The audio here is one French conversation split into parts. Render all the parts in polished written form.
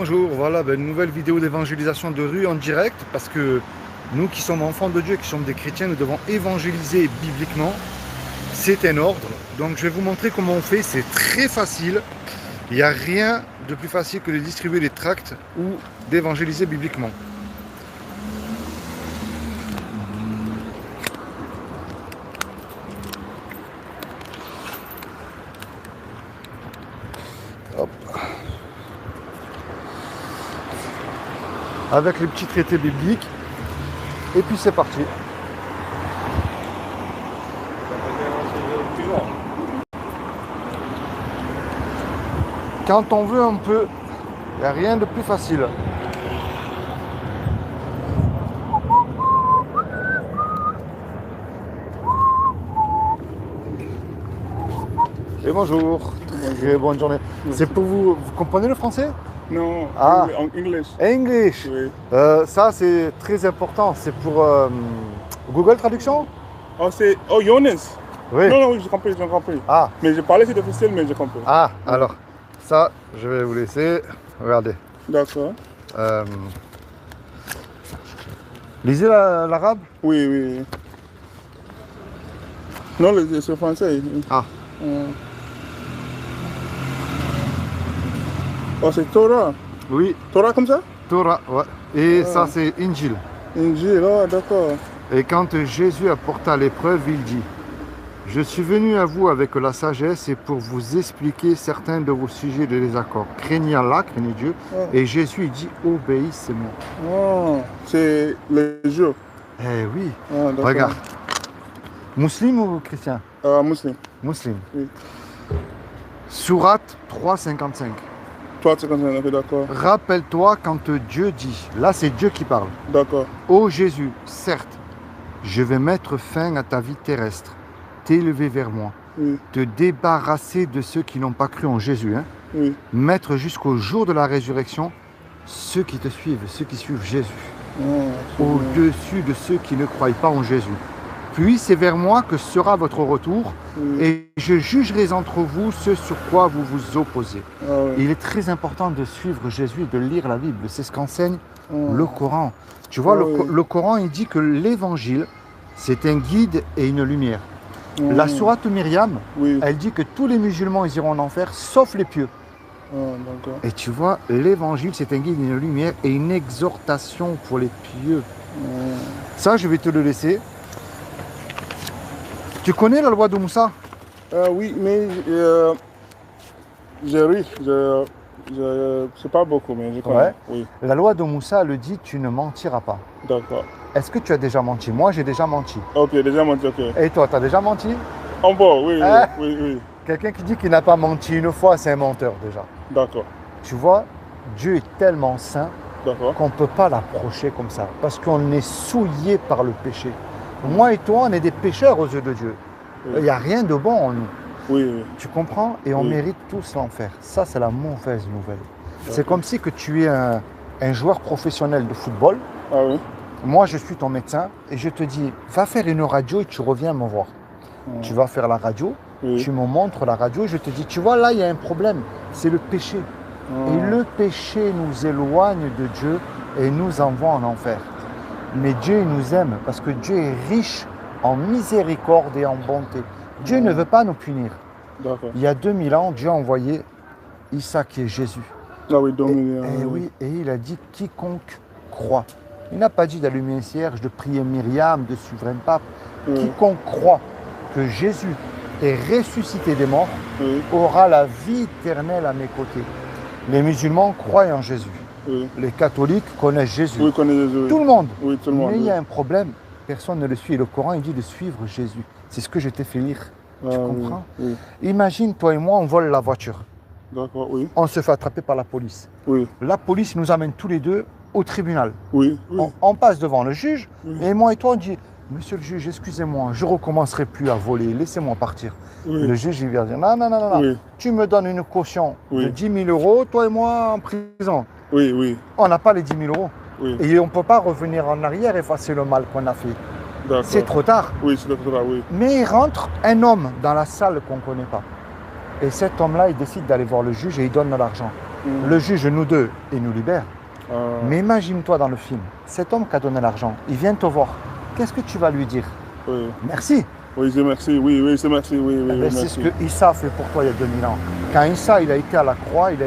Bonjour, voilà une nouvelle vidéo d'évangélisation de rue en direct parce que nous qui sommes enfants de Dieu, qui sommes des chrétiens, nous devons évangéliser bibliquement. C'est un ordre. Donc je vais vous montrer comment on fait, c'est très facile. Il n'y a rien de plus facile que de distribuer des tracts ou d'évangéliser bibliquement. Hop. Avec les petits traités bibliques. Et puis c'est parti. Quand on veut un peu, il n'y a rien de plus facile. Et bonjour, très bonne journée. C'est pour vous, vous comprenez le français? Non, Ah. en English. English. Oui. Ça c'est très important, c'est pour Google Traduction? Oh, c'est... Oh, Jonas. Oui. Non, non, oui, j'ai compris, j'ai compris. Ah, Mais je parlais, c'est difficile, mais j'ai compris. ah, alors, ça, je vais vous laisser. Regardez. D'accord. Lisez l'arabe? Oui, oui. Non, c'est français. Ah. Oh, c'est Torah. Oui, Torah comme ça? Torah, ouais. Et ça c'est Injil. Injil, oh, d'accord. Et quand Jésus apporta l'épreuve, il dit: Je suis venu à vous avec la sagesse et pour vous expliquer certains de vos sujets de désaccord. Craignez Allah, craignez Dieu. Et Jésus dit: Obéissez-moi. Oh, c'est le jour. Eh oui, Ah, d'accord. regarde. Musulman ou chrétien? Muslim. Musulman. Oui. Sourate 3,55. Toi, tu connais, ok, d'accord. Rappelle-toi quand Dieu dit, là c'est Dieu qui parle: D'accord. Ô Jésus, certes, je vais mettre fin à ta vie terrestre, t'élever vers moi, Oui, te débarrasser de ceux qui n'ont pas cru en Jésus, hein, oui. mettre jusqu'au jour de la résurrection ceux qui te suivent, ceux qui suivent Jésus, Oh, c'est bien. au-dessus de ceux qui ne croient pas en Jésus. Puis c'est vers moi que sera votre retour, Oui. et je jugerai entre vous ce sur quoi vous vous opposez. Ah, oui. Il est très important de suivre Jésus, de lire la Bible. C'est ce qu'enseigne Oh. le Coran. Tu vois, Ah, oui. le Coran, il dit que l'évangile, c'est un guide et une lumière. Oh. La sourate Myriam, Oui. elle dit que tous les musulmans, ils iront en enfer, sauf les pieux. Oh, d'accord. Et tu vois, l'évangile, c'est un guide et une lumière et une exhortation pour les pieux. Oh. Ça, je vais te le laisser. Tu connais la loi de Moussa? Oui, mais j'ai ri. Je sais pas beaucoup, mais je connais. Ouais. Oui, La loi de Moussa le dit: tu ne mentiras pas. d'accord. Est-ce que tu as déjà menti? Moi, j'ai déjà menti. Ok, déjà menti, ok. Et toi, tu as déjà menti? En bas, oui, Ah. oui, oui, oui. Quelqu'un qui dit qu'il n'a pas menti une fois, c'est un menteur déjà. D'accord, Tu vois, Dieu est tellement saint d'accord. qu'on ne peut pas l'approcher comme ça, parce qu'on est souillé par le péché. Moi et toi, on est des pécheurs aux yeux de Dieu. Oui. Il n'y a rien de bon en nous. Oui, oui. Tu comprends? Et on Oui. mérite tous l'enfer. Ça, c'est la mauvaise nouvelle. C'est D'accord. comme si que tu es un joueur professionnel de football. Ah oui. Moi, je suis ton médecin et je te dis: va faire une radio et tu reviens me voir. Tu vas faire la radio, Oui. tu me montres la radio et je te dis: tu vois, là, il y a un problème. C'est le péché. Ah. Et le péché nous éloigne de Dieu et nous envoie en enfer. Mais Dieu, il nous aime parce que Dieu est riche en miséricorde et en bonté. Dieu ne veut pas nous punir. D'accord. Il y a 2000 ans, Dieu a envoyé Issa qui est Jésus. Ah oui, Dominique. Et oui, et il a dit: quiconque croit. Il n'a pas dit d'allumer un cierge, de prier Myriam, de suivre un pape. Oui. Quiconque croit que Jésus est ressuscité des morts Oui, aura la vie éternelle à mes côtés. Les musulmans croient en Jésus. oui. Les catholiques connaissent Jésus. Oui, connais Jésus. Tout le monde. Oui, tout le monde. Mais il y oui. a un problème. Personne ne le suit. Et le Coran, il dit de suivre Jésus. C'est ce que je t'ai fait lire. Tu Ah, comprends? Oui, Imagine, toi et moi, on vole la voiture. d'accord, oui. On se fait attraper par la police. Oui, La police nous amène tous les deux au tribunal. oui, oui. On passe devant le juge. Oui. Et moi et toi, on dit: Monsieur le juge, excusez-moi, je ne recommencerai plus à voler. Laissez-moi partir. Oui. Le juge, il vient dire: non, non, non, non, non. Oui. Tu me donnes une caution de Oui. 10 000 euros, toi et moi en prison. Oui, oui, On n'a pas les 10 000 euros. oui. Et on ne peut pas revenir en arrière et effacer le mal qu'on a fait. D'accord. C'est trop tard. Oui, c'est trop tard, oui. Mais il rentre un homme dans la salle qu'on ne connaît pas. Et cet homme-là, il décide d'aller voir le juge et il donne de l'argent. Le juge nous deux, il nous libère. Ah, Mais imagine-toi dans le film, cet homme qui a donné l'argent, il vient te voir. Qu'est-ce que tu vas lui dire? oui. Merci. Oui, je merci. Oui, oui, je merci. Oui, oui, Eh ben, oui, c'est ce merci. que Issa a fait pour toi il y a 2000 ans. Quand Issa il a été à la croix, il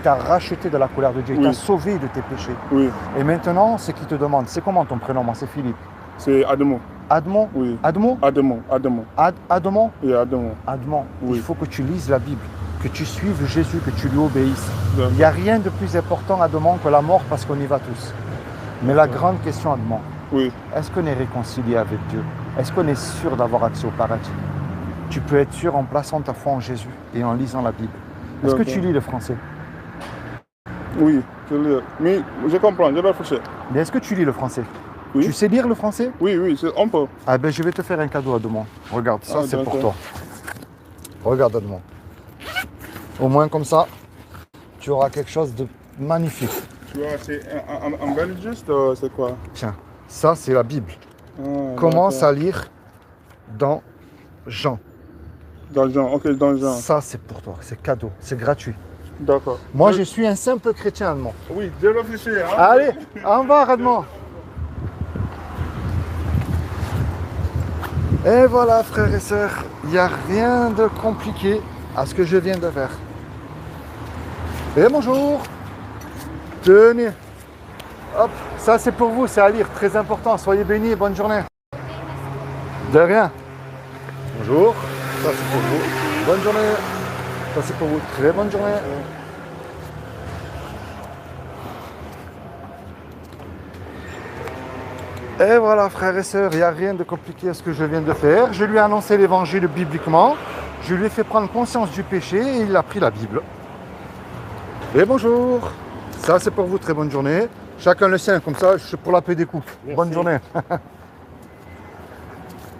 t'a racheté de la colère de Dieu, il Oui. t'a sauvé de tes péchés. Oui, Et maintenant, c'est qu'il te demande, c'est comment ton prénom? Moi, c'est Philippe. c'est Adamo. Admon? Oui. Admon? Adamo, Adamo. Admon? Oui, Adamo. Admon. Oui. Il faut que tu lises la Bible, que tu suives Jésus, que tu lui obéisses. D'accord. Il n'y a rien de plus important, Admon, que la mort parce qu'on y va tous. Mais la grande question, Admon, Oui, est-ce qu'on est réconcilié avec Dieu? Est-ce qu'on est sûr d'avoir accès au paradis? Tu peux être sûr en plaçant ta foi en Jésus et en lisant la Bible. Est-ce que D'accord. tu lis le français? oui, je lis. Mais je comprends, je vais réfléchir. Mais est-ce que tu lis le français? Oui. Tu sais lire le français? Oui, oui, on peut. Ah ben je vais te faire un cadeau, Admon. Regarde, ça Ah, c'est pour d'accord. toi. Regarde, Admon. Au moins comme ça, tu auras quelque chose de magnifique. Tu vois, c'est un belge juste, c'est quoi? Tiens, ça c'est la Bible. Ah, Commence d'accord. à lire dans Jean. Dans le genre, ok, dans le genre. Ça c'est pour toi, c'est cadeau, c'est gratuit. D'accord. Moi je suis un simple chrétien, Admon. Oui, je réfléchis. Hein? Allez, au revoir, Admon. Et voilà, frères et sœurs, il n'y a rien de compliqué à ce que je viens de faire. Et bonjour. Tenez. Hop, ça c'est pour vous, c'est à lire, très important. Soyez bénis et bonne journée. De rien. Bonjour. Ça c'est pour vous. Bonne journée. Ça c'est pour vous. Très bonne journée. Et voilà, frères et sœurs, il n'y a rien de compliqué à ce que je viens de faire. Je lui ai annoncé l'évangile bibliquement. Je lui ai fait prendre conscience du péché et il a pris la Bible. Et bonjour. Ça c'est pour vous, très bonne journée. Chacun le sien, comme ça, je suis pour la paix des coupes. Merci. Bonne journée.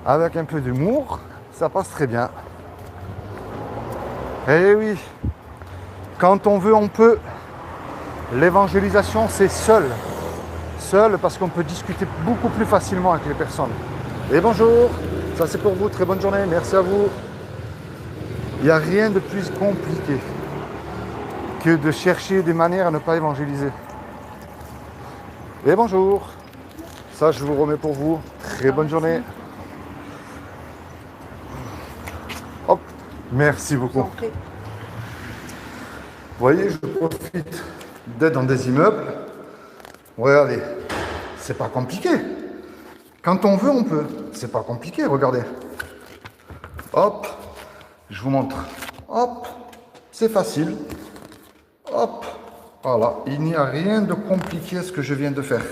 Avec un peu d'humour, ça passe très bien. Eh oui, quand on veut, on peut. L'évangélisation, c'est seul. Seul parce qu'on peut discuter beaucoup plus facilement avec les personnes. Et bonjour, ça c'est pour vous, très bonne journée, merci à vous. Il n'y a rien de plus compliqué que de chercher des manières à ne pas évangéliser. Et bonjour, ça je vous remets pour vous, très bonne journée. Hop, merci beaucoup. Vous voyez, je profite d'être dans des immeubles. Regardez, c'est pas compliqué. Quand on veut, on peut. C'est pas compliqué, regardez. Hop, je vous montre. Hop, c'est facile. Hop, voilà. Il n'y a rien de compliqué à ce que je viens de faire.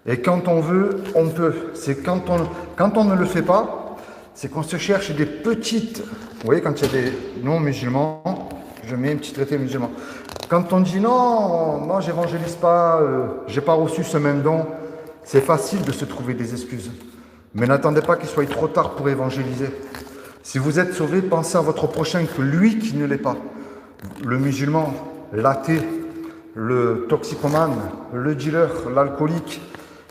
Et quand on veut, on peut. C'est quand on ne le fait pas, c'est qu'on se cherche des petites... Vous voyez, quand il y a des non-musulmans, je mets un petit traité musulman. Quand on dit non, moi j'évangélise pas, j'ai pas reçu ce même don, c'est facile de se trouver des excuses. Mais n'attendez pas qu'il soit trop tard pour évangéliser. Si vous êtes sauvé, pensez à votre prochain que lui qui ne l'est pas. Le musulman, l'athée, le toxicomane, le dealer, l'alcoolique,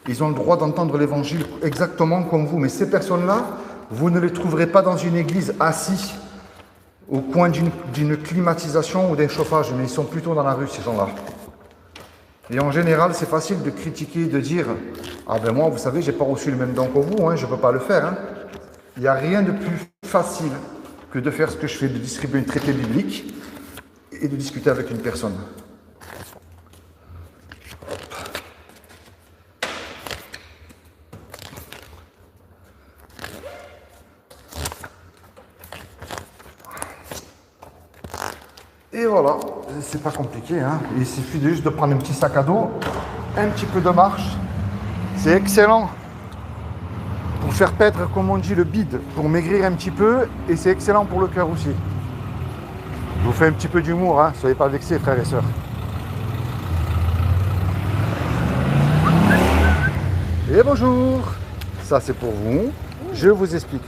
ils ont le droit d'entendre l'évangile exactement comme vous. Mais ces personnes-là, vous ne les trouverez pas dans une église assis au coin d'une climatisation ou d'un chauffage, mais ils sont plutôt dans la rue, ces gens-là. Et en général, c'est facile de critiquer, de dire « Ah ben moi, vous savez, j'ai pas reçu le même don que vous, hein, je peux pas le faire. Hein. » Il n'y a rien de plus facile que de faire ce que je fais, de distribuer un traité biblique et de discuter avec une personne. Et voilà, c'est pas compliqué, hein. Il suffit juste de prendre un petit sac à dos, un petit peu de marche. C'est excellent pour faire paître, comme on dit, le bide, pour maigrir un petit peu, et c'est excellent pour le cœur aussi. Je vous fais un petit peu d'humour, hein. Soyez pas vexés, frères et sœurs. Et bonjour, ça c'est pour vous. Je vous explique.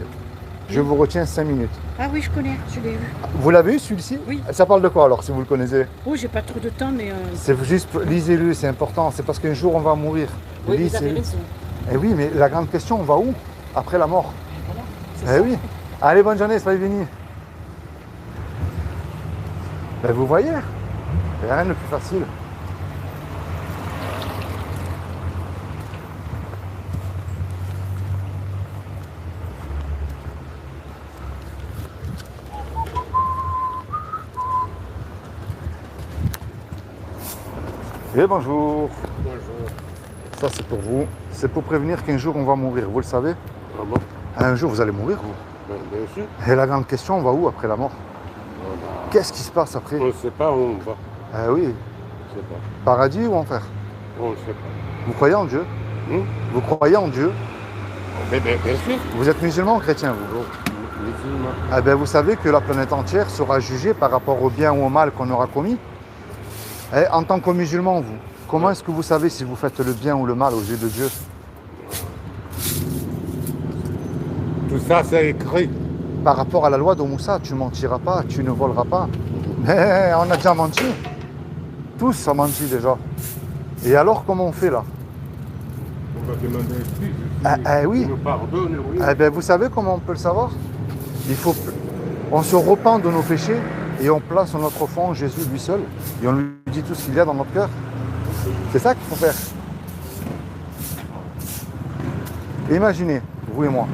Je vous retiens 5 minutes. Ah oui, je connais, je l'ai vu. Vous l'avez eu celui-ci? Oui. Ça parle de quoi alors, si vous le connaissez? Oh, j'ai pas trop de temps, mais... C'est juste, lisez-le, c'est important. C'est parce qu'un jour on va mourir. Oui, vous Lisez-le. avez raison. Eh oui, mais la grande question, on va où? Après la mort. Voilà, c'est Eh ça. oui. Allez, bonne journée, soyez bénis. Ben, vous voyez, Il n'y a rien de plus facile. Et bonjour. Bonjour. Ça c'est pour vous. C'est pour prévenir qu'un jour on va mourir, vous le savez? Ah bon? Un jour vous allez mourir, vous. Bien sûr. Et la grande question, on va où après la mort? On Qu'est-ce qui se passe après? ne sait pas où on va. Ah oui, On ne sait pas. paradis ou enfer? On ne sait pas. Vous croyez en Dieu? Hum? Vous croyez en Dieu? Mais bien sûr. Vous êtes musulman ou chrétien, vous? Musulman. Ah ben vous savez que la planète entière sera jugée par rapport au bien ou au mal qu'on aura commis. Et en tant que musulman, vous, comment est-ce que vous savez si vous faites le bien ou le mal aux yeux de Dieu? Tout ça, c'est écrit. Par rapport à la loi de Moussa, tu mentiras pas, tu ne voleras pas. Mais on a déjà menti. Tous ont menti déjà. Et alors comment on fait là? On va demander excuse. Oui. On nous pardonne, oui. Eh ben, vous savez comment on peut le savoir? On se repent de nos péchés et on place en notre fond Jésus lui seul et on lui dit tout ce qu'il y a dans notre cœur. C'est ça qu'il faut faire. Imaginez, vous et moi,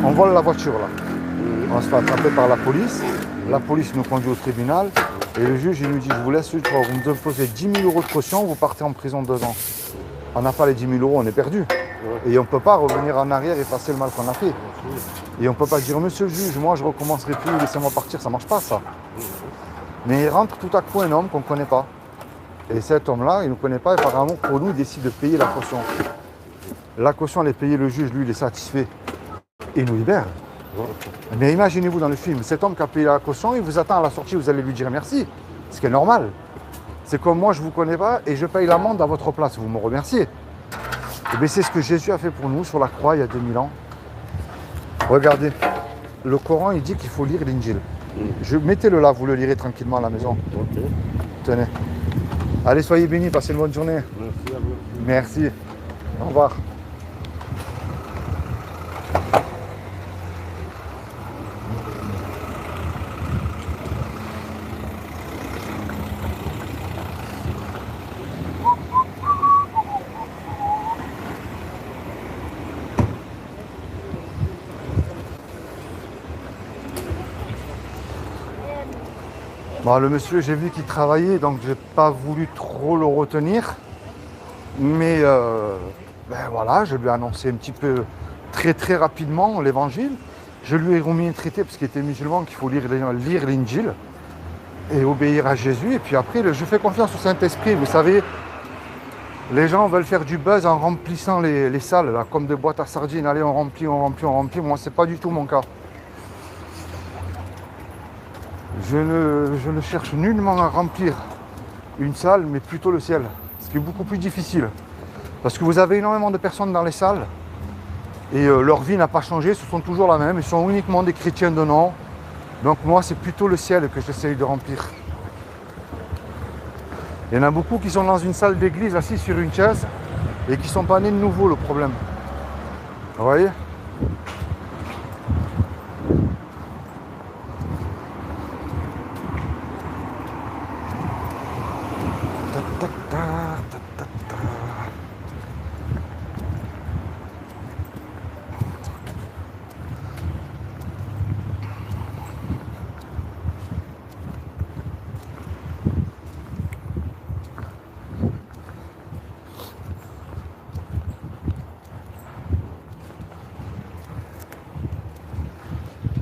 on vole la voiture là. On se fait attraper par la police nous conduit au tribunal et le juge il nous dit je vous laisse, vous me déposez 10 000 € de caution, vous partez en prison 2 ans. On n'a pas les 10 000 €, on est perdu. Et on ne peut pas revenir en arrière et passer le mal qu'on a fait. Et on ne peut pas dire monsieur le juge, moi je ne recommencerai plus, laissez-moi partir, ça ne marche pas ça. Mais il rentre tout à coup un homme qu'on ne connaît pas. Et cet homme-là, il ne nous connaît pas et par amour pour nous, il décide de payer la caution. La caution, elle est payée, le juge, lui, il est satisfait. Et il nous libère. Mais imaginez-vous dans le film, cet homme qui a payé la caution, il vous attend à la sortie, vous allez lui dire merci. Ce qui est normal. C'est comme moi, je ne vous connais pas et je paye l'amende à votre place, vous me remerciez. Et bien c'est ce que Jésus a fait pour nous sur la croix il y a 2000 ans. Regardez, le Coran, il dit qu'il faut lire l'Injil. Mettez-le là, vous le lirez tranquillement à la maison. Ok. Tenez. Allez, soyez bénis, passez une bonne journée. Merci à vous. Merci. Au revoir. Bon, le monsieur, j'ai vu qu'il travaillait, donc j'ai pas voulu trop le retenir. Mais ben voilà, je lui ai annoncé un petit peu très rapidement l'évangile. Je lui ai remis un traité, parce qu'il était musulman, qu'il faut lire l'Injil et obéir à Jésus. Et puis après, je fais confiance au Saint-Esprit. Vous savez, les gens veulent faire du buzz en remplissant les salles, là, comme des boîtes à sardines. Allez, on remplit. Moi, c'est pas du tout mon cas. Je ne cherche nullement à remplir une salle, mais plutôt le ciel. Ce qui est beaucoup plus difficile. Parce que vous avez énormément de personnes dans les salles et leur vie n'a pas changé, ce sont toujours la même. Ils sont uniquement des chrétiens de nom. Donc moi, c'est plutôt le ciel que j'essaye de remplir. Il y en a beaucoup qui sont dans une salle d'église, assis sur une chaise et qui ne sont pas nés de nouveau, le problème. Vous voyez ?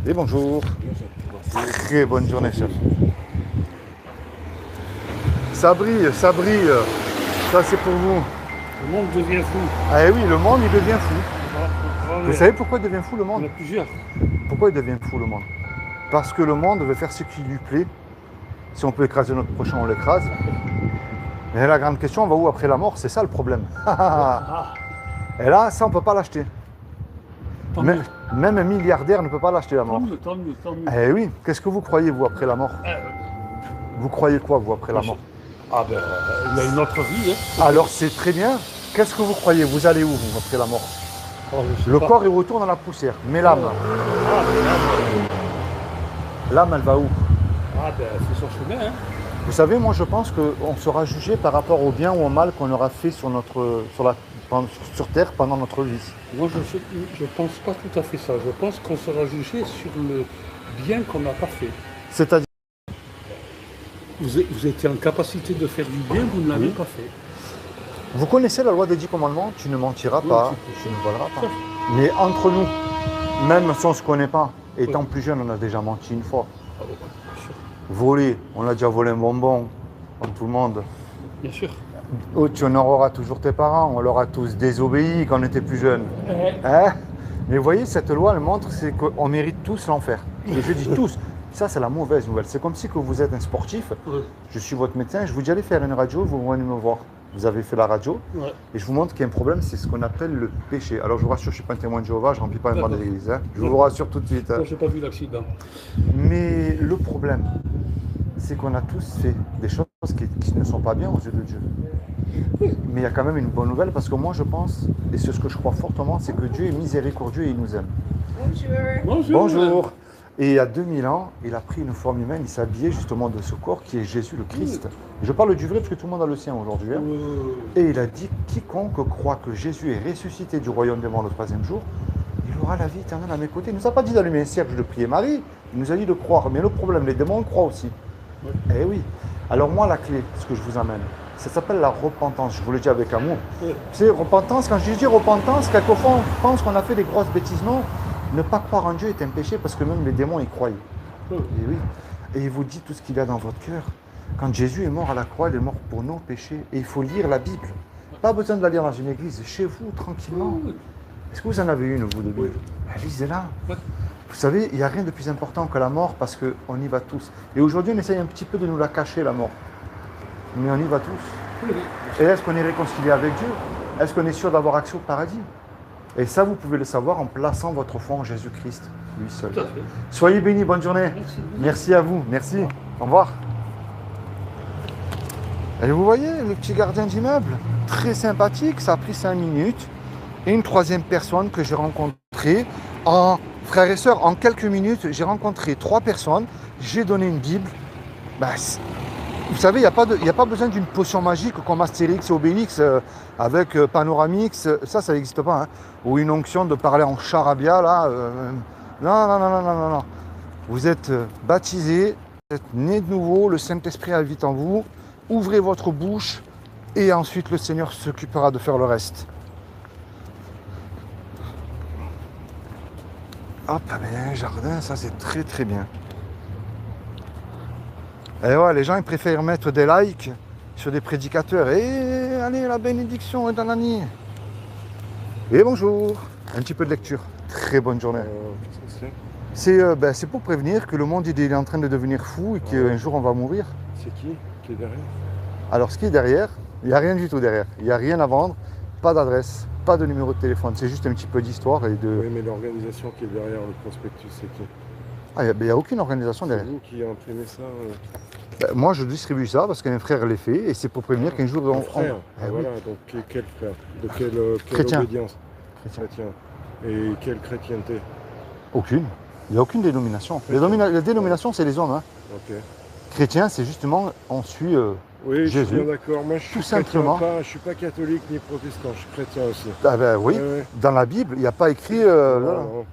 Et bonjour. Très bonne journée, chef. Sabri, ça c'est pour vous. Le monde devient fou. Ah oui, le monde il devient fou. Vous savez pourquoi il devient fou le Il y monde? en a plusieurs. Pourquoi il devient fou le monde? Parce que le monde veut faire ce qui lui plaît. Si on peut écraser notre prochain, on l'écrase. Mais la grande question, on va où après la mort? C'est ça le problème. Et là, ça on ne peut pas l'acheter. Même un milliardaire ne peut pas l'acheter la mort. Tant mieux. Eh oui, qu'est-ce que vous croyez vous après la mort? Vous croyez quoi vous après la mort? Ah ben, il y a une autre vie. Hein. Alors c'est très bien. Qu'est-ce que vous croyez? Vous allez où vous après la mort? Oh, je sais Le pas. corps il retourne dans la poussière. Mais l'âme, Ah, ben, l'âme elle va où? ah ben, c'est son chemin. Hein. Vous savez, moi je pense qu'on sera jugé par rapport au bien ou au mal qu'on aura fait sur Terre pendant notre vie. Moi, je ne pense pas tout à fait ça. Je pense qu'on sera jugé sur le bien qu'on n'a pas fait. C'est-à-dire, Vous étiez en capacité de faire du bien, vous ne l'avez Oui. pas fait. vous connaissez la loi des 10 commandements, tu ne mentiras pas, tu ne voleras pas. Mais entre nous, même si on ne se connaît pas, étant plus jeune, on a déjà menti une fois. Ah oui, bien sûr. Voler, on a déjà volé un bonbon, comme tout le monde. Bien sûr. Oh, tu honoreras toujours tes parents, on leur a tous désobéi quand on était plus jeunes. Hein? Mais vous voyez, cette loi, elle montre c'est qu'on mérite tous l'enfer. Et je dis tous, ça c'est la mauvaise nouvelle. C'est comme si que vous êtes un sportif, Ouais. je suis votre médecin, je vous dis allez faire une radio, vous venez me voir. Vous avez fait la radio, Ouais. et je vous montre qu'il y a un problème, c'est ce qu'on appelle le péché. Alors je vous rassure, je ne suis pas un témoin de Jéhovah, je ne remplis pas un banc D'accord. d'église. Hein. Je vous rassure tout de suite. Hein. Moi, je n'ai pas vu l'accident. Mais le problème, c'est qu'on a tous fait des choses qui ne sont pas bien aux yeux de Dieu. Mais il y a quand même une bonne nouvelle parce que moi je pense, et c'est ce que je crois fortement, c'est que Dieu est miséricordieux et il nous aime. Bonjour. Bonjour. Et il y a 2000 ans, il a pris une forme humaine, il s'est habillé justement de ce corps qui est Jésus le Christ. Je parle du vrai parce que tout le monde a le sien aujourd'hui. Hein. Et il a dit, quiconque croit que Jésus est ressuscité du royaume des morts le troisième jour, il aura la vie éternelle à mes côtés. Il ne nous a pas dit d'allumer un cierge de prier Marie, il nous a dit de croire. Mais le problème, les démons croient aussi. Ouais. Eh oui. Alors moi, la clé, ce que je vous amène, ça s'appelle la repentance. Je vous le dis avec amour. Ouais. C'est repentance, quand je dis repentance, quelquefois on pense qu'on a fait des grosses bêtises. Non, ne pas croire en Dieu est un péché parce que même les démons y croient. Ouais. Et oui. Et il vous dit tout ce qu'il y a dans votre cœur. Quand Jésus est mort à la croix, il est mort pour nos péchés. Et il faut lire la Bible. Pas besoin de la lire dans une église, chez vous, tranquillement. Est-ce que vous en avez une, vous, de Bible? Oui. Lisez-la. Ouais. Vous savez, il n'y a rien de plus important que la mort parce qu'on y va tous. Et aujourd'hui, on essaye un petit peu de nous la cacher, la mort. Mais on y va tous. Oui. Et est-ce qu'on est réconcilié avec Dieu? Est-ce qu'on est sûr d'avoir accès au paradis? Et ça, vous pouvez le savoir en plaçant votre foi en Jésus-Christ, lui seul. Tout à fait. Soyez bénis, bonne journée. Merci. Merci à vous, merci. Au revoir. Et vous voyez, le petit gardien d'immeuble, très sympathique, ça a pris 5 minutes. Et une troisième personne que j'ai rencontrée, frères et sœurs, en quelques minutes, j'ai rencontré 3 personnes, j'ai donné une Bible. Vous savez, il n'y a pas besoin d'une potion magique comme Astérix et Obélix avec Panoramix, ça n'existe pas. Hein. Ou une onction de parler en charabia, là. Non. Vous êtes baptisés, vous êtes nés de nouveau, le Saint-Esprit habite en vous. Ouvrez votre bouche et ensuite le Seigneur s'occupera de faire le reste. Hop, un jardin, ça c'est très très bien. Et ouais, les gens ils préfèrent mettre des likes sur des prédicateurs. Et allez, la bénédiction est dans la nuit. Et bonjour. Un petit peu de lecture. Très bonne journée. C'est pour prévenir que le monde il est en train de devenir fou et qu'un jour on va mourir. C'est qui est derrière? Alors ce qui est derrière, il n'y a rien du tout derrière. Il n'y a rien à vendre, pas d'adresse, pas de numéro de téléphone. C'est juste un petit peu d'histoire et de... Oui, mais l'organisation qui est derrière le prospectus, c'est qui? Ah, il n'y a aucune organisation C'est derrière. vous qui imprimez ça Moi je distribue ça parce qu'un frère l'a fait et c'est pour prévenir qu'un jour Un frère. Eh oui. Voilà, donc quel frère? De quelle Chrétien. obédience? Chrétien. Chrétien. Et quelle chrétienté? Aucune. Il n'y a aucune dénomination. Les dénominations c'est les hommes. Hein. Ok. Chrétien c'est justement, on suit Oui, je Jésus. suis bien d'accord. Moi, je suis Tout simplement. chrétien, je suis pas catholique ni protestant, je suis chrétien aussi. Ah ben oui, Ouais. dans la Bible, il n'y a pas écrit voilà, Non.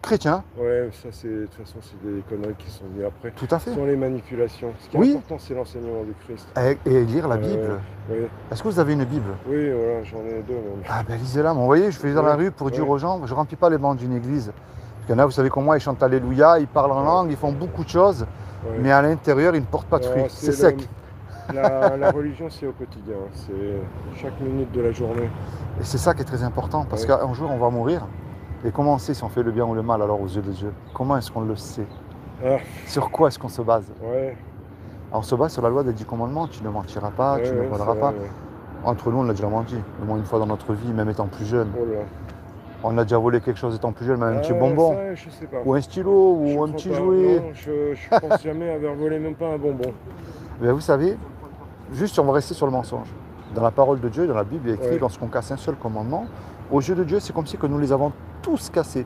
chrétien, Ouais, ça c'est de toute façon c'est des conneries qui sont venues après. tout à fait. Ce sont les manipulations. Ce qui est Oui. important, c'est l'enseignement du Christ. Et lire la Bible. Oui, Est-ce que vous avez une Bible? oui, voilà, j'en ai deux même. Ah ben lisez-la, vous voyez, je vais dans la rue pour dire Ouais. aux gens, je ne remplis pas les bancs d'une église. Parce qu'il y en a, vous savez comment, ils chantent Alléluia, ils parlent en langue, ils font beaucoup de choses, Ouais. mais à l'intérieur, ils ne portent pas de fruits. Alors, C'est le- sec. La religion, c'est au quotidien. C'est chaque minute de la journée. Et c'est ça qui est très important, parce Ouais. qu'un jour, on va mourir. Et comment on sait si on fait le bien ou le mal alors aux yeux de Dieu? Comment est-ce qu'on le sait? Ah, Sur quoi est-ce qu'on se base? ouais. On se base sur la loi des 10 commandements, tu ne mentiras pas, ouais, tu ne ouais, voleras c'est pas. vrai, ouais. Entre nous, on l'a déjà menti, au moins une fois dans notre vie, même étant plus jeune. Oh là. On a déjà volé quelque chose étant plus jeune, même un petit Ah, bonbon, ça, je sais pas. ou un stylo, Je ou un crois petit pas. jouet. Non, je pense jamais avoir volé même pas un bonbon. Mais vous savez, juste on va rester sur le mensonge. Dans la parole de Dieu, dans la Bible, il y a écrit, Ouais. lorsqu'on casse un seul commandement, aux yeux de Dieu, c'est comme si que nous les avons tous cassés.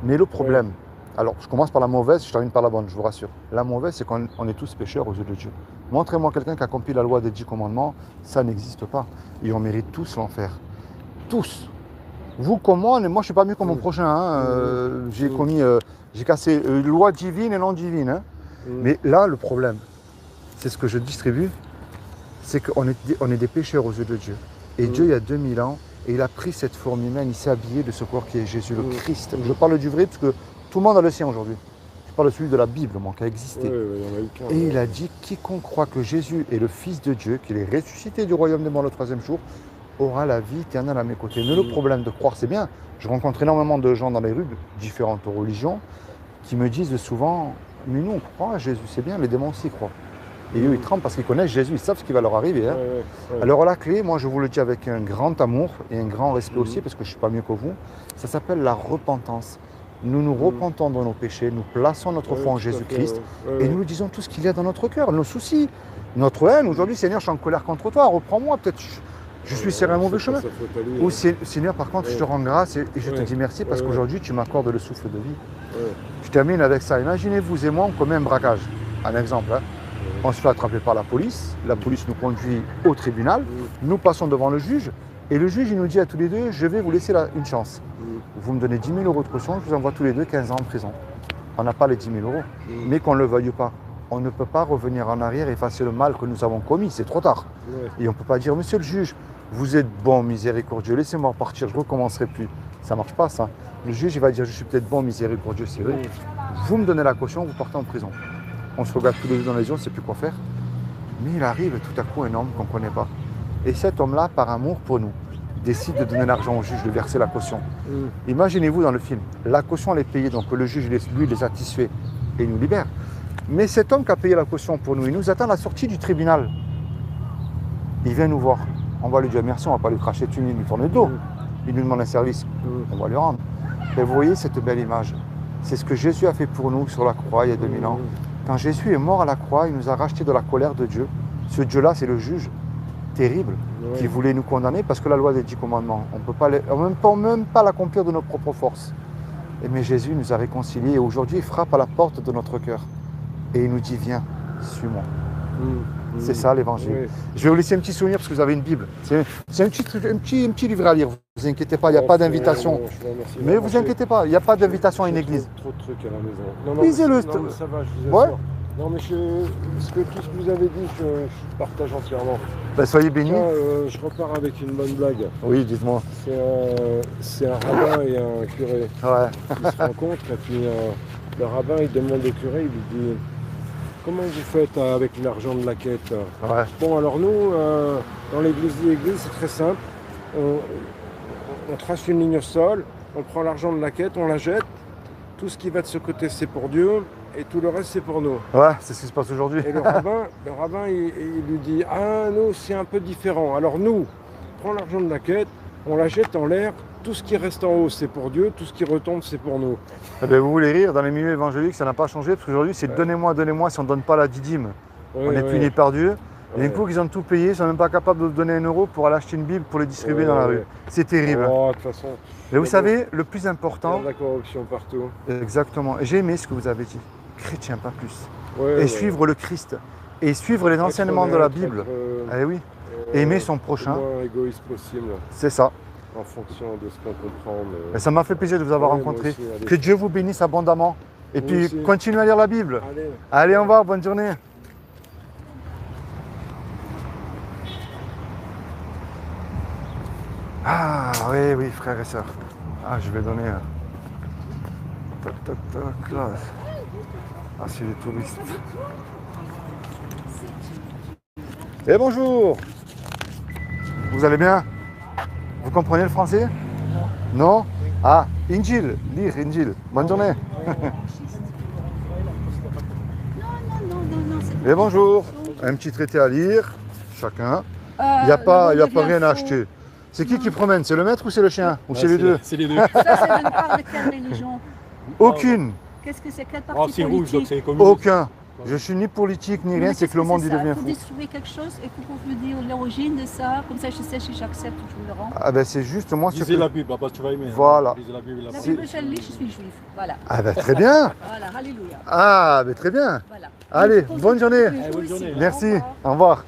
Mais le problème, Alors, je commence par la mauvaise, je termine par la bonne, je vous rassure. La mauvaise, c'est qu'on est tous pécheurs aux yeux de Dieu. Montrez-moi quelqu'un qui accomplit la loi des 10 commandements, ça n'existe pas. Et on mérite tous l'enfer. Tous. Vous comme moi, je ne suis pas mieux que mon prochain. Hein. J'ai cassé loi divine et non divine. Hein. Mais là, le problème, c'est ce que je distribue, c'est qu'on est des pécheurs aux yeux de Dieu. Et Dieu, il y a 2000 ans, et il a pris cette forme humaine, il s'est habillé de ce corps qui est Jésus, le Christ. Je parle du vrai, parce que tout le monde a le sien aujourd'hui. Je parle de celui de la Bible, moi, qui a existé. Et il a dit, quiconque croit que Jésus est le Fils de Dieu, qu'il est ressuscité du royaume des morts le 3e jour, aura la vie éternelle à mes côtés. Mais le problème de croire, c'est bien. Je rencontre énormément de gens dans les rues, de différentes religions, qui me disent souvent, mais nous, on croit à Jésus, c'est bien, les démons aussi croient. Et eux, ils tremblent parce qu'ils connaissent Jésus, ils savent ce qui va leur arriver. Hein. Alors la clé, moi je vous le dis avec un grand amour et un grand respect aussi, parce que je ne suis pas mieux que vous, ça s'appelle la repentance. Nous nous repentons de nos péchés, nous plaçons notre foi en Jésus-Christ et nous lui disons tout ce qu'il y a dans notre cœur, nos soucis, notre haine. Aujourd'hui, Seigneur, je suis en colère contre toi, reprends-moi, peut-être je suis sur un mauvais chemin. Ou Seigneur, par contre, je te rends grâce et je te dis merci parce qu'aujourd'hui, tu m'accordes le souffle de vie. Je termine avec ça. Imaginez vous et moi, on commet un braquage. Un exemple. Hein. On se fait attraper par la police nous conduit au tribunal, nous passons devant le juge, et le juge il nous dit à tous les deux, je vais vous laisser une chance. Vous me donnez 10 000 € de caution, je vous envoie tous les deux 15 ans en prison. On n'a pas les 10 000 €, mais qu'on ne le veuille pas. On ne peut pas revenir en arrière et effacer le mal que nous avons commis, c'est trop tard. Et on ne peut pas dire, monsieur le juge, vous êtes bon, miséricordieux, laissez-moi partir, je ne recommencerai plus. Ça ne marche pas ça. Le juge il va dire, je suis peut-être bon, miséricordieux, c'est vrai. Vous me donnez la caution, vous partez en prison. On se regarde tous les deux dans les yeux, on ne sait plus quoi faire. Mais il arrive tout à coup un homme qu'on ne connaît pas. Et cet homme-là, par amour pour nous, décide de donner l'argent au juge, de verser la caution. Imaginez-vous dans le film, la caution elle est payée, donc le juge lui les satisfait et il nous libère. Mais cet homme qui a payé la caution pour nous, il nous attend à la sortie du tribunal. Il vient nous voir. On va lui dire merci, on ne va pas lui cracher dessus, ni lui tourner le dos. Il nous demande un service, on va lui rendre. Et vous voyez cette belle image. C'est ce que Jésus a fait pour nous sur la croix il y a 2000 ans. Quand Jésus est mort à la croix, il nous a racheté de la colère de Dieu. Ce Dieu-là, c'est le juge terrible qui voulait nous condamner parce que la loi des 10 commandements, on ne peut même pas l'accomplir de nos propres forces. Mais Jésus nous a réconciliés et aujourd'hui, il frappe à la porte de notre cœur. Et il nous dit, viens, suis-moi. C'est ça l'évangile. Je vais vous laisser un petit souvenir parce que vous avez une Bible. C'est un petit livre à lire. Ne vous inquiétez pas, il n'y a pas d'invitation. Mais vous inquiétez pas, il n'y a pas d'invitation à une église. Trop de trucs à la maison. Lisez-le. Ça va, je vous assure. Non, mais tout ce que vous avez dit, je partage entièrement. Ben, soyez bénis. Je repars avec une bonne blague. Oui, dites-moi. C'est un rabbin et un curé. Ils se rencontrent et puis le rabbin il demande au curé, il lui dit comment vous faites avec l'argent de la quête? Bon, alors nous, dans l'église, c'est très simple. On trace une ligne au sol, on prend l'argent de la quête, on la jette. Tout ce qui va de ce côté, c'est pour Dieu. Et tout le reste, c'est pour nous. Ouais, c'est ce qui se passe aujourd'hui. Et le rabbin il lui dit, ah, nous, c'est un peu différent. Alors nous, on prend l'argent de la quête, on la jette en l'air, tout ce qui reste en haut, c'est pour Dieu, tout ce qui retombe, c'est pour nous. Eh bien, vous voulez rire, dans les milieux évangéliques, ça n'a pas changé, parce qu'aujourd'hui, c'est donnez-moi, si on ne donne pas la didime. On est puni par Dieu. Et d'un coup, ils ont tout payé, ils ne sont même pas capables de donner 1 € pour aller acheter une Bible pour les distribuer dans la rue. C'est terrible. De toute façon. Mais vous savez, le plus important... Il y a de la corruption partout. Exactement. Et j'ai aimé ce que vous avez dit. Chrétien, pas plus. Et suivre le Christ. Et suivre les enseignements de la Bible. Eh oui. Aimer son prochain. Le moins égoïste possible. C'est ça. En fonction de ce qu'on comprend. Et ça m'a fait plaisir de vous avoir rencontré. Aussi, que Dieu vous bénisse abondamment. Et puis, aussi. Continuez à lire la Bible. Allez, au revoir, bonne journée. Ah, oui, frères et sœurs. Ah, je vais donner... Tac, tac, tac, là. Ah, c'est les touristes. Et bonjour. Vous allez bien? Vous comprenez le français? Non. Ah, Injil, lire Injil. Bonne journée. Et bonjour. Un petit traité à lire, chacun. Il n'y a pas rien à acheter. C'est qui promène? C'est le maître ou c'est le chien? Ou c'est les deux? C'est les deux. Ça, c'est de part de quelle religion? Aucune. Qu'est-ce que c'est? Quelle partie c'est rouge, donc c'est politique? communiste. Aucun. Je suis ni politique ni rien, c'est que le monde il devient fou. fou. Il faut trouver quelque chose et il faut me dire l'origine de ça, comme ça je sais si j'accepte ou je le rends. Ah ben c'est juste moi ce Lisez que... la Bible, parce que tu vas aimer. Voilà. Lisez la Bible, La Bible, je lis, je suis juif. Voilà. Ah ben très bien. Voilà, alléluia. Ah ben très bien. Voilà. Allez, bonne journée. Bonne journée. Merci, au revoir.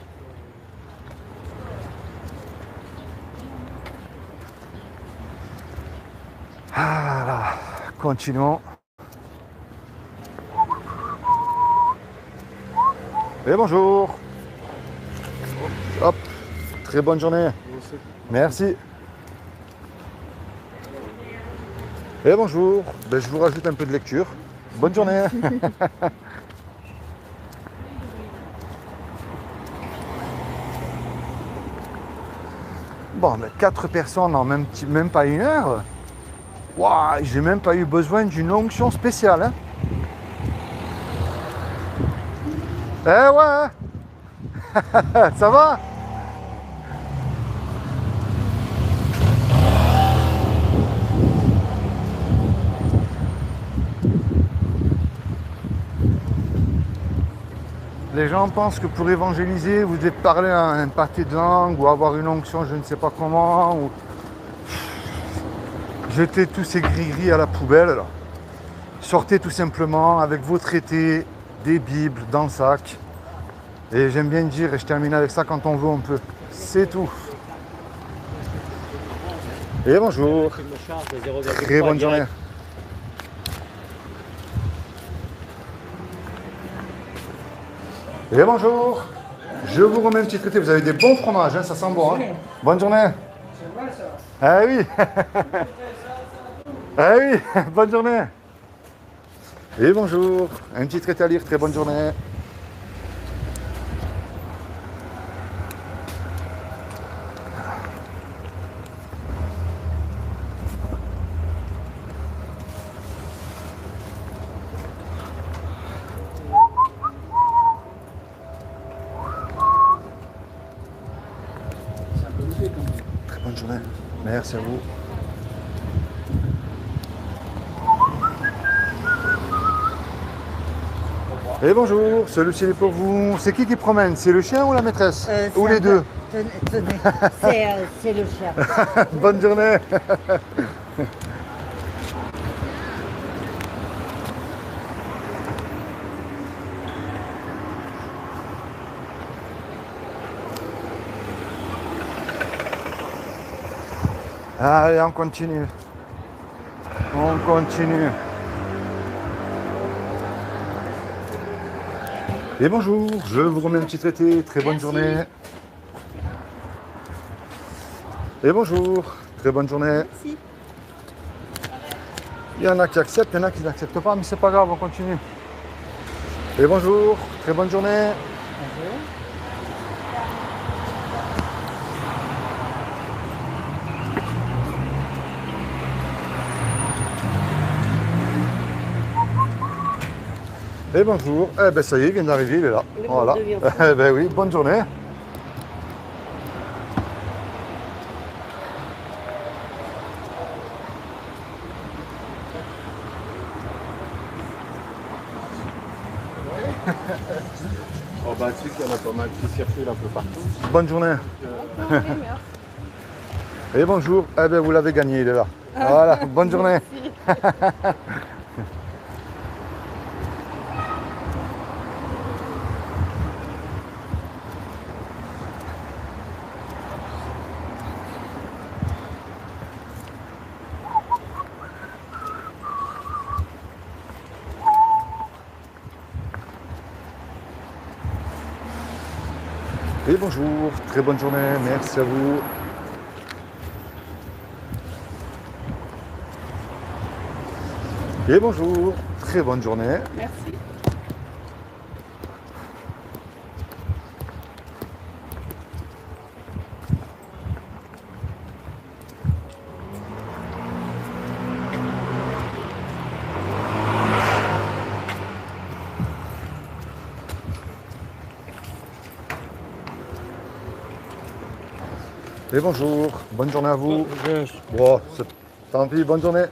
Ah là, continuons. Et bonjour. Hop, très bonne journée. Merci. Et bonjour. Ben, je vous rajoute un peu de lecture. Bonne journée. Bon, mais 4 personnes en même pas une heure. Waouh, j'ai même pas eu besoin d'une onction spéciale. Hein. Eh ouais. Ça va? Les gens pensent que pour évangéliser, vous devez parler un pâté de langue ou avoir une onction je ne sais pas comment. Ou... Jetez tous ces gris-gris à la poubelle. Là. Sortez tout simplement avec vos traités, des Bibles dans le sac. Et j'aime bien dire, et je termine avec ça, quand on veut, on peut. C'est tout. Et bonjour. Très bonne journée. Et bonjour. Je vous remets un petit traité. Vous avez des bons fromages, hein, ça sent bon. Hein. Bonne journée. Ah oui. Ah oui, bonne journée. Et bonjour. Un petit traité à lire, très bonne journée. Très bonne journée. Merci à vous. Et bonjour, celui-ci est pour vous. C'est qui promène? C'est le chien ou la maîtresse? Ou les deux? C'est le chien. Bonne journée. Allez, on continue. On continue. Et bonjour, je vous remets un petit traité, très bonne journée. Et bonjour, très bonne journée. Merci. Il y en a qui acceptent, il y en a qui n'acceptent pas, mais c'est pas grave, on continue. Et bonjour, très bonne journée. Bonjour. Et bonjour, eh ben ça y est, il vient d'arriver, il est là. Le Voilà. monde devient fou. Eh ben oui, bonne journée. Oh bah tu sais qu'il y en a pas mal qui circulent un peu partout. Bonne journée. Et bonjour, eh ben vous l'avez gagné, il est là. Voilà, bonne journée. Et bonjour, très bonne journée, merci à vous. Et bonjour, très bonne journée. Merci. Et bonjour, bonne journée à vous. Bon, tant pis, bonne journée.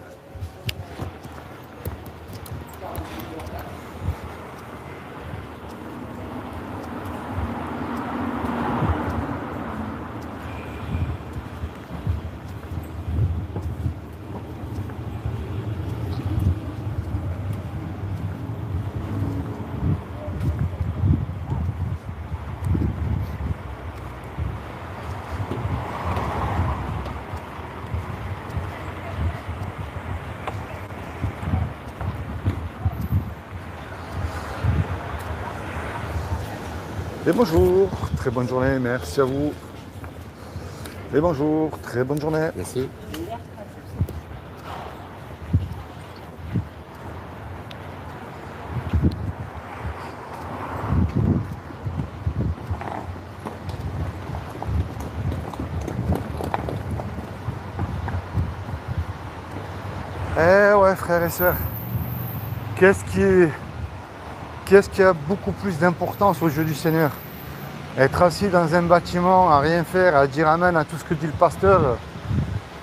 Et bonjour, très bonne journée, merci à vous. Et bonjour, très bonne journée. Merci. Eh ouais, frères et sœurs, qu'est-ce qui a beaucoup plus d'importance aux yeux du Seigneur? Être assis dans un bâtiment, à rien faire, à dire amen à tout ce que dit le pasteur,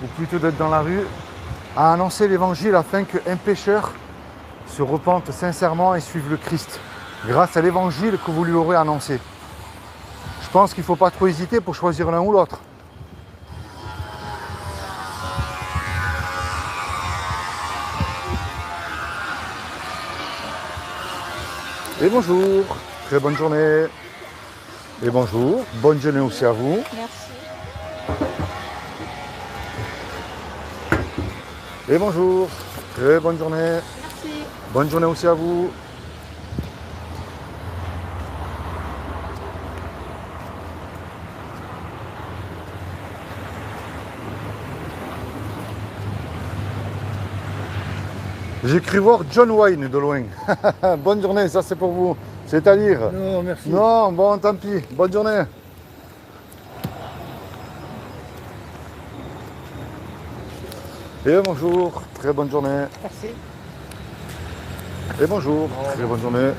ou plutôt d'être dans la rue, à annoncer l'évangile afin qu'un pécheur se repente sincèrement et suive le Christ, grâce à l'évangile que vous lui aurez annoncé. Je pense qu'il ne faut pas trop hésiter pour choisir l'un ou l'autre. Et bonjour, très bonne journée. Et bonjour, bonne journée aussi à vous. Merci. Et bonjour, très bonne journée. Merci. Bonne journée aussi à vous. J'ai cru voir John Wayne de loin. Bonne journée, ça c'est pour vous. C'est à lire. Non, merci. Non, bon, tant pis. Bonne journée. Et bonjour, très bonne journée. Merci. Et bonjour, très bonne journée.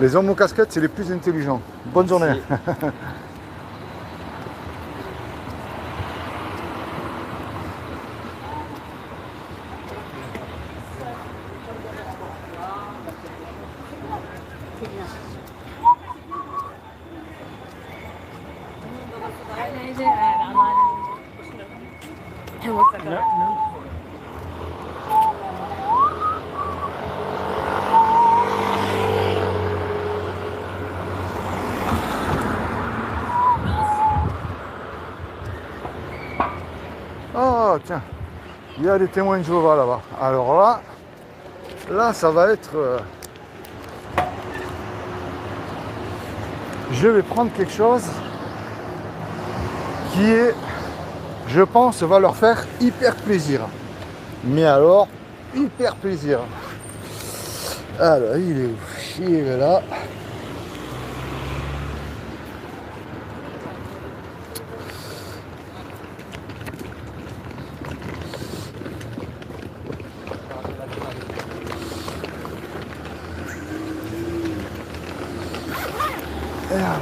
Les hommes aux casquettes, c'est les plus intelligents. Bonne journée. Oh tiens, il y a des témoins de Jéhovah là-bas. Alors là ça va être... Je vais prendre quelque chose qui est, je pense, va leur faire hyper plaisir. Mais alors, hyper plaisir. Alors, il est où? Il est là. Et voilà.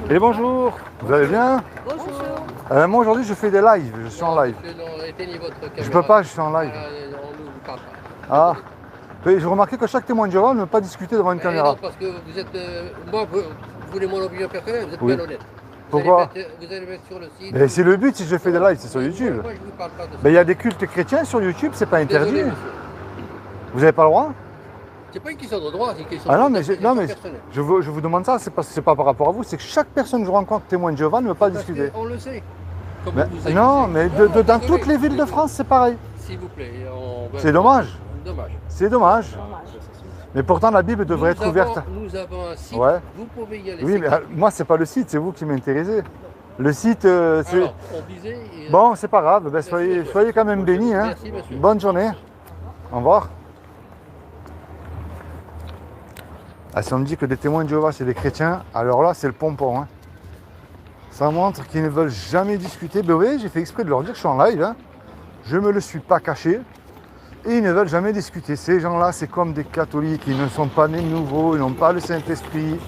Et bonjour, vous allez bien? Bonjour. Moi aujourd'hui je fais des lives, je suis en live. Je peux pas, je suis en live. Ah, mais j'ai remarqué que chaque témoin de Jéhovah ne veut pas discuter devant une caméra. Non, parce que vous êtes. Moi, vous voulez mon opinion personnelle, vous êtes Oui. malhonnête. Pourquoi? Vous allez mettre sur le site. Mais c'est le but si je fais des lives, c'est sur YouTube. Moi, je vous parle pas de ça. Mais il y a des cultes chrétiens sur YouTube, c'est pas interdit. Désolé, monsieur. Vous n'avez pas le droit? C'est pas une question de droit, c'est une question Ah non, de mais, personnelle. je vous demande ça, c'est pas par rapport à vous, c'est que chaque personne que je rencontre témoin de Jéhovah ne veut pas Parce discuter. on le sait. Comme Mais- vous non, accusez. mais dans désolé, toutes les villes de désolé. France, c'est pareil. S'il vous plaît. C'est dommage. Dommage. C'est dommage. Mais pourtant, la Bible devrait être ouverte. Nous avons un site, Ouais. vous pouvez y aller. Oui, c'est mais gratuit. moi, c'est pas le site, c'est vous qui m'intéressez. Le site, c'est... Alors, on disait. Bon, c'est pas grave, ben, Merci, monsieur. soyez quand même bénis. Hein. Merci, monsieur. Bonne journée. Au revoir. Ah, si on me dit que des témoins de Jéhovah, c'est des chrétiens, alors là, c'est le pompon. Hein. Ça montre qu'ils ne veulent jamais discuter. Ben oui, j'ai fait exprès de leur dire que je suis en live. Hein. Je ne me le suis pas caché. Et ils ne veulent jamais discuter. Ces gens-là, c'est comme des catholiques. Ils ne sont pas nés de nouveau. Ils n'ont pas le Saint-Esprit.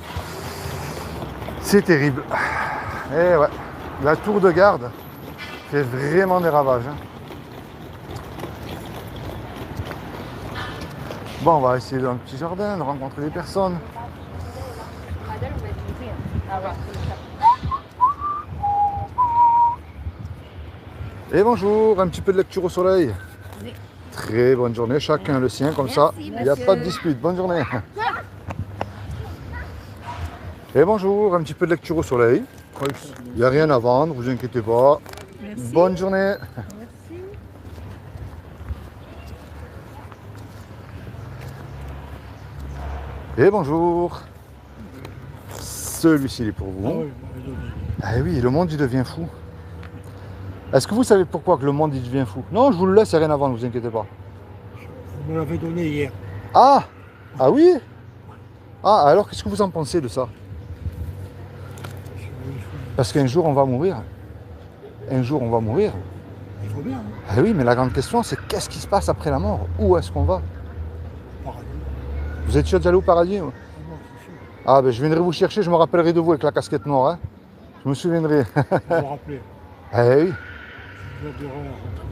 C'est terrible. Et ouais, la tour de garde fait vraiment des ravages. Hein. Bon, on va essayer dans le petit jardin, de rencontrer des personnes. Et bonjour, un petit peu de lecture au soleil. Oui. Très bonne journée, chacun le sien, comme ça, il n'y a pas de dispute. Bonne journée. Et bonjour, un petit peu de lecture au soleil. Il n'y a rien à vendre, vous inquiétez pas. Merci. Bonne journée. Merci. Et bonjour. Celui-ci il est pour vous. Ah oui, le monde il devient fou. Est-ce que vous savez pourquoi que le monde il devient fou? Non, je vous le laisse, il n'y a rien à vendre, ne vous inquiétez pas. Vous me l'avez donné hier. Ah! Ah oui? Ah, alors qu'est-ce que vous en pensez de ça? Parce qu'un jour on va mourir. Un jour on va mourir. Il faut bien. Hein. Ah oui, mais la grande question c'est qu'est-ce qui se passe après la mort? Où est-ce qu'on va? Paradis. Vous êtes sûr d'aller au paradis? Ah non, c'est sûr. Ah ben je viendrai vous chercher, je me rappellerai de vous avec la casquette noire. Hein. Je me souviendrai. Vous me rappelez. Eh oui. Je vous dirai rentrer.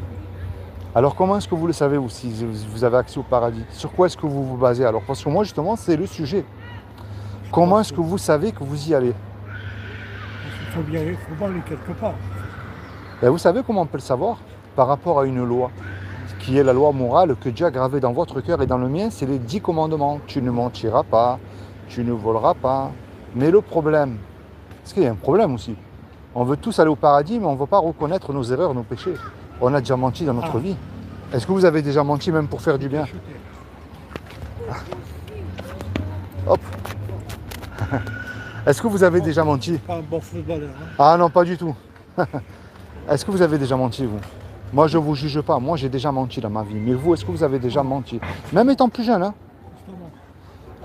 Alors comment est-ce que vous le savez vous, si vous avez accès au paradis? Sur quoi est-ce que vous vous basez alors? Parce que moi justement c'est le sujet. Comment est-ce que vous savez que vous y allez? Il faut bien aller, il faut aller quelque part. Et vous savez comment on peut le savoir? Par rapport à une loi, qui est la loi morale que Dieu a gravée dans votre cœur et dans le mien, c'est les 10 commandements. Tu ne mentiras pas, tu ne voleras pas. Mais le problème, parce qu'il y a un problème aussi, on veut tous aller au paradis, mais on ne veut pas reconnaître nos erreurs, nos péchés. On a déjà menti dans notre vie. Est-ce que vous avez déjà menti même pour faire du bien? Hop. Est-ce que vous avez déjà menti? Pas un bon footballeur. Hein. Ah non, pas du tout. Est-ce que vous avez déjà menti, vous? Moi, je ne vous juge pas. Moi, j'ai déjà menti dans ma vie. Mais vous, est-ce que vous avez déjà menti? Même étant plus jeune, hein?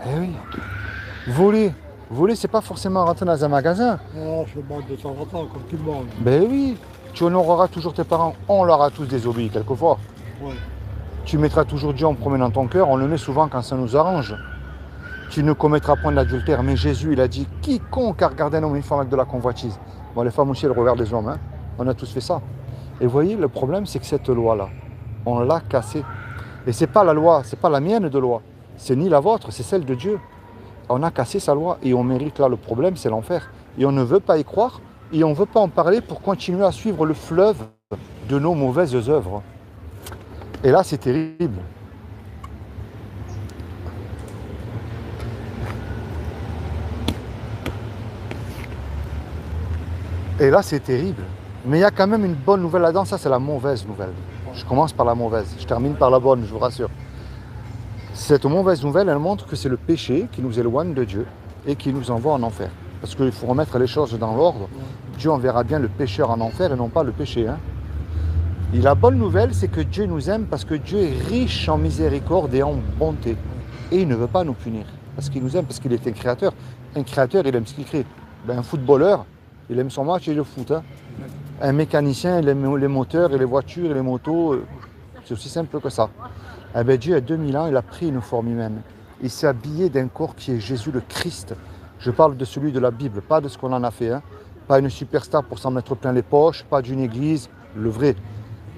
Eh oui. Voler. Voler, c'est pas forcément rentrer dans un magasin. Oh, je demande de temps en temps, comme tout le monde. Ben oui. Tu honoreras toujours tes parents. On leur a tous désobéi quelquefois. Ouais. Tu mettras toujours Dieu en premier dans ton cœur. On le met souvent quand ça nous arrange. Tu ne commettras point d'adultère. Mais Jésus, il a dit, quiconque a regardé un homme et une femme avec de la convoitise. Bon, les femmes aussi, elles regardent les hommes. Hein. On a tous fait ça. Et vous voyez, le problème, c'est que cette loi-là, on l'a cassée. Et c'est pas la loi, c'est pas la mienne de loi. C'est ni la vôtre, c'est celle de Dieu. On a cassé sa loi et on mérite là le problème, c'est l'enfer. Et on ne veut pas y croire et on ne veut pas en parler pour continuer à suivre le fleuve de nos mauvaises œuvres. Et là, c'est terrible. Et là, c'est terrible. Mais il y a quand même une bonne nouvelle là-dedans, ça c'est la mauvaise nouvelle. Je commence par la mauvaise, je termine par la bonne, je vous rassure. Cette mauvaise nouvelle, elle montre que c'est le péché qui nous éloigne de Dieu et qui nous envoie en enfer. Parce qu'il faut remettre les choses dans l'ordre. Dieu enverra bien le pécheur en enfer et non pas le péché. Hein. Et la bonne nouvelle, c'est que Dieu nous aime parce que Dieu est riche en miséricorde et en bonté. Et il ne veut pas nous punir. Parce qu'il nous aime, parce qu'il est un créateur. Un créateur, il aime ce qu'il crée. Ben, un footballeur, il aime son match et le foot. Hein. Un mécanicien, il aime les moteurs et les voitures et les motos. C'est aussi simple que ça. Eh bien, Dieu, à 2000 ans, il a pris une forme humaine. Il s'est habillé d'un corps qui est Jésus le Christ. Je parle de celui de la Bible, pas de ce qu'on en a fait. Hein. Pas une superstar pour s'en mettre plein les poches, pas d'une église, le vrai.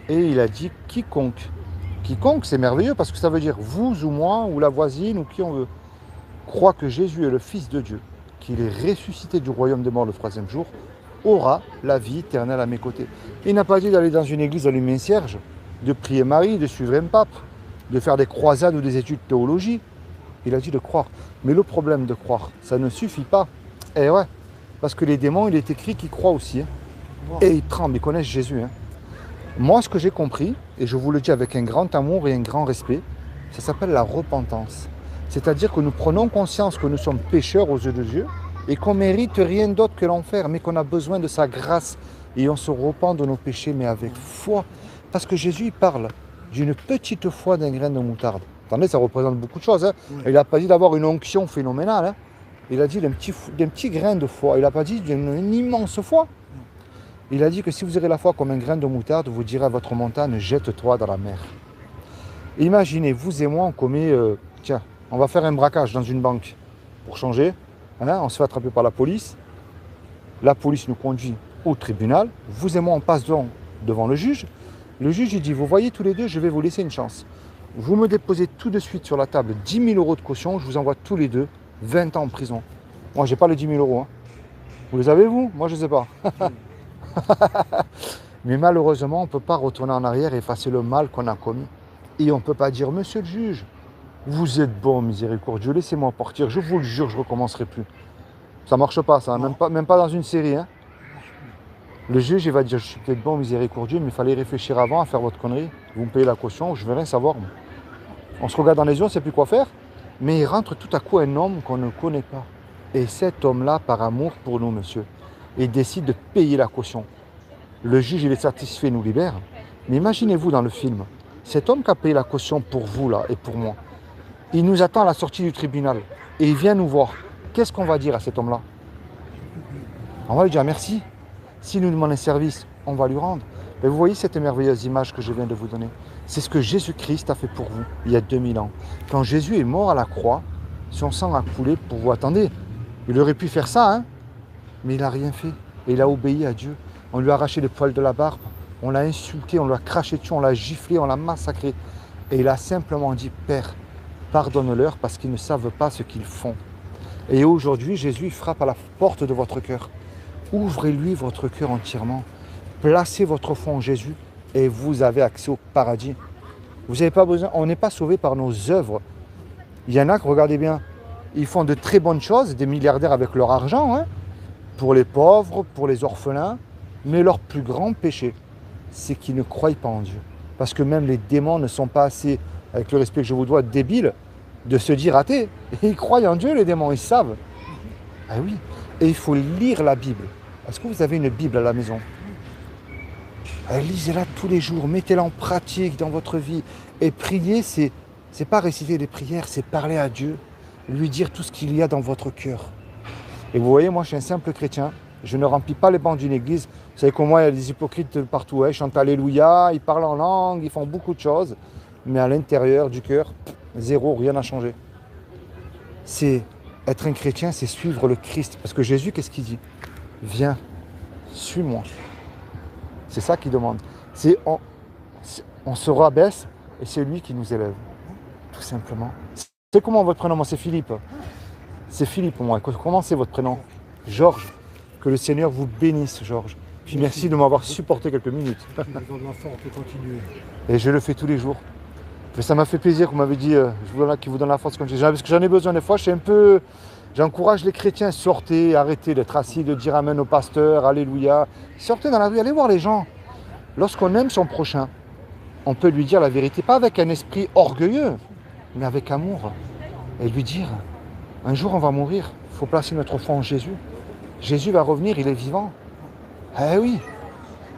Et il a dit quiconque. Quiconque, c'est merveilleux parce que ça veut dire vous ou moi ou la voisine ou qui on veut. Croit que Jésus est le Fils de Dieu, qu'il est ressuscité du royaume des morts le 3e jour, aura la vie éternelle à mes côtés. Il n'a pas dit d'aller dans une église allumer un cierge, de prier Marie, de suivre un pape, de faire des croisades ou des études de théologie. Il a dit de croire. Mais le problème de croire, ça ne suffit pas. Eh ouais, parce que les démons, il est écrit qu'ils croient aussi. Hein. Et ils tremblent, ils connaissent Jésus. Hein. Moi, ce que j'ai compris, et je vous le dis avec un grand amour et un grand respect, ça s'appelle la repentance. C'est-à-dire que nous prenons conscience que nous sommes pécheurs aux yeux de Dieu et qu'on ne mérite rien d'autre que l'enfer, mais qu'on a besoin de sa grâce. Et on se repent de nos péchés, mais avec foi. Parce que Jésus, il parle d'une petite foi d'un grain de moutarde. Attendez, ça représente beaucoup de choses. Hein. Oui. Il n'a pas dit d'avoir une onction phénoménale. Hein. Il a dit d'un petit grain de foi. Il n'a pas dit d'une immense foi. Il a dit que si vous aurez la foi comme un grain de moutarde, vous direz à votre montagne, jette-toi dans la mer. Imaginez, vous et moi, on commet... tiens, on va faire un braquage dans une banque. Pour changer, hein, on se fait attraper par la police. La police nous conduit au tribunal. Vous et moi, on passe devant le juge. Le juge, il dit, vous voyez tous les deux, je vais vous laisser une chance. Vous me déposez tout de suite sur la table 10 000 euros de caution, je vous envoie tous les deux 20 ans en prison. Moi, j'ai pas les 10 000 euros. Hein. Vous les avez, vous? Moi, je ne sais pas. Mais malheureusement, on ne peut pas retourner en arrière et effacer le mal qu'on a commis. Et on ne peut pas dire, monsieur le juge, vous êtes bon, miséricordieux, laissez-moi partir, je vous le jure, je ne recommencerai plus. Ça ne marche pas, ça, même pas dans une série. Hein. Le juge, il va dire, je suis peut-être bon, miséricordieux, mais il fallait réfléchir avant à faire votre connerie. Vous me payez la caution, je ne veux rien savoir. Moi. On se regarde dans les yeux, on ne sait plus quoi faire. Mais il rentre tout à coup un homme qu'on ne connaît pas. Et cet homme-là, par amour pour nous, monsieur, il décide de payer la caution. Le juge, il est satisfait, il nous libère. Mais imaginez-vous dans le film, cet homme qui a payé la caution pour vous là et pour moi, il nous attend à la sortie du tribunal et il vient nous voir. Qu'est-ce qu'on va dire à cet homme-là? On va lui dire merci. S'il nous demande un service, on va lui rendre. Et vous voyez cette merveilleuse image que je viens de vous donner? C'est ce que Jésus-Christ a fait pour vous il y a 2000 ans. Quand Jésus est mort à la croix, son sang a coulé pour vous. Attendez, il aurait pu faire ça, hein, mais il n'a rien fait. Et il a obéi à Dieu. On lui a arraché les poils de la barbe, on l'a insulté, on lui a craché dessus, on l'a giflé, on l'a massacré. Et il a simplement dit, Père, pardonne-leur parce qu'ils ne savent pas ce qu'ils font. Et aujourd'hui, Jésus frappe à la porte de votre cœur. Ouvrez-lui votre cœur entièrement. Placez votre foi en Jésus et vous avez accès au paradis. Vous n'avez pas besoin, on n'est pas sauvé par nos œuvres. Il y en a que, regardez bien, ils font de très bonnes choses, des milliardaires avec leur argent, hein, pour les pauvres, pour les orphelins. Mais leur plus grand péché, c'est qu'ils ne croient pas en Dieu. Parce que même les démons ne sont pas assez, avec le respect que je vous dois, débiles de se dire athées. Et ils croient en Dieu, les démons, ils savent. Ah oui, et il faut lire la Bible. Est-ce que vous avez une Bible à la maison? Lisez-la tous les jours, mettez-la en pratique dans votre vie. Et prier, c'est pas réciter des prières, c'est parler à Dieu, lui dire tout ce qu'il y a dans votre cœur. Et vous voyez, moi je suis un simple chrétien, je ne remplis pas les bancs d'une église. Vous savez qu'au moins il y a des hypocrites partout, hein. Ils chantent Alléluia, ils parlent en langue, ils font beaucoup de choses, mais à l'intérieur du cœur, zéro, rien n'a changé. C'est être un chrétien, c'est suivre le Christ. Parce que Jésus, qu'est-ce qu'il dit? Viens, suis-moi. C'est ça qu'il demande. On se rabaisse et c'est lui qui nous élève. Tout simplement. C'est comment votre prénom? Moi, c'est Philippe. C'est Philippe, moi. Comment c'est votre prénom? Georges. Que le Seigneur vous bénisse, Georges. Puis merci de m'avoir supporté quelques minutes. Et je le fais tous les jours. Mais ça m'a fait plaisir que vous m'avez dit qu'il vous donne la force. Parce que j'en ai besoin des fois. J'encourage les chrétiens, sortez, arrêtez d'être assis, de dire amen au pasteur, alléluia. Sortez dans la rue, allez voir les gens. Lorsqu'on aime son prochain, on peut lui dire la vérité, pas avec un esprit orgueilleux, mais avec amour. Et lui dire, un jour on va mourir, il faut placer notre foi en Jésus. Jésus va revenir, il est vivant. Eh oui.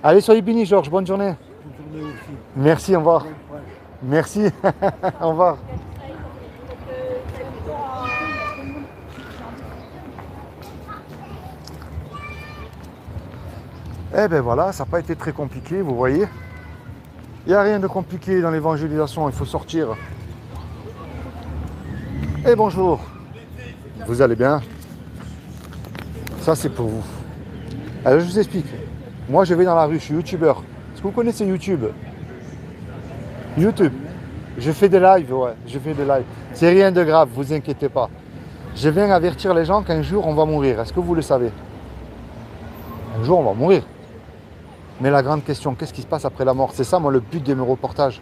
Allez, soyez bénis, Georges, bonne journée. Bonne journée aussi. Merci, au revoir. Merci, au revoir. Eh bien voilà, ça n'a pas été très compliqué, vous voyez. Il n'y a rien de compliqué dans l'évangélisation, il faut sortir. Eh bonjour, vous allez bien? Ça c'est pour vous. Alors je vous explique. Moi je vais dans la rue, je suis youtubeur. Est-ce que vous connaissez YouTube? YouTube. Je fais des lives, ouais, je fais des lives. C'est rien de grave, vous inquiétez pas. Je viens avertir les gens qu'un jour on va mourir. Est-ce que vous le savez? Un jour on va mourir. Mais la grande question, qu'est-ce qui se passe après la mort? C'est ça, moi, le but de mes reportages.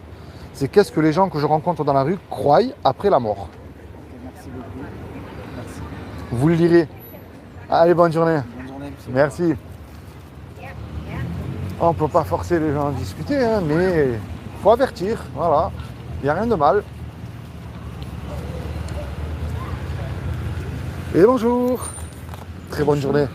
C'est qu'est-ce que les gens que je rencontre dans la rue croient après la mort. Merci beaucoup. Merci. Vous le lirez. Allez, bonne journée. Bonne journée, monsieur. Merci. On ne peut pas forcer les gens à discuter, hein, mais il faut avertir. Voilà. Il n'y a rien de mal. Et bonjour. Très bonne journée.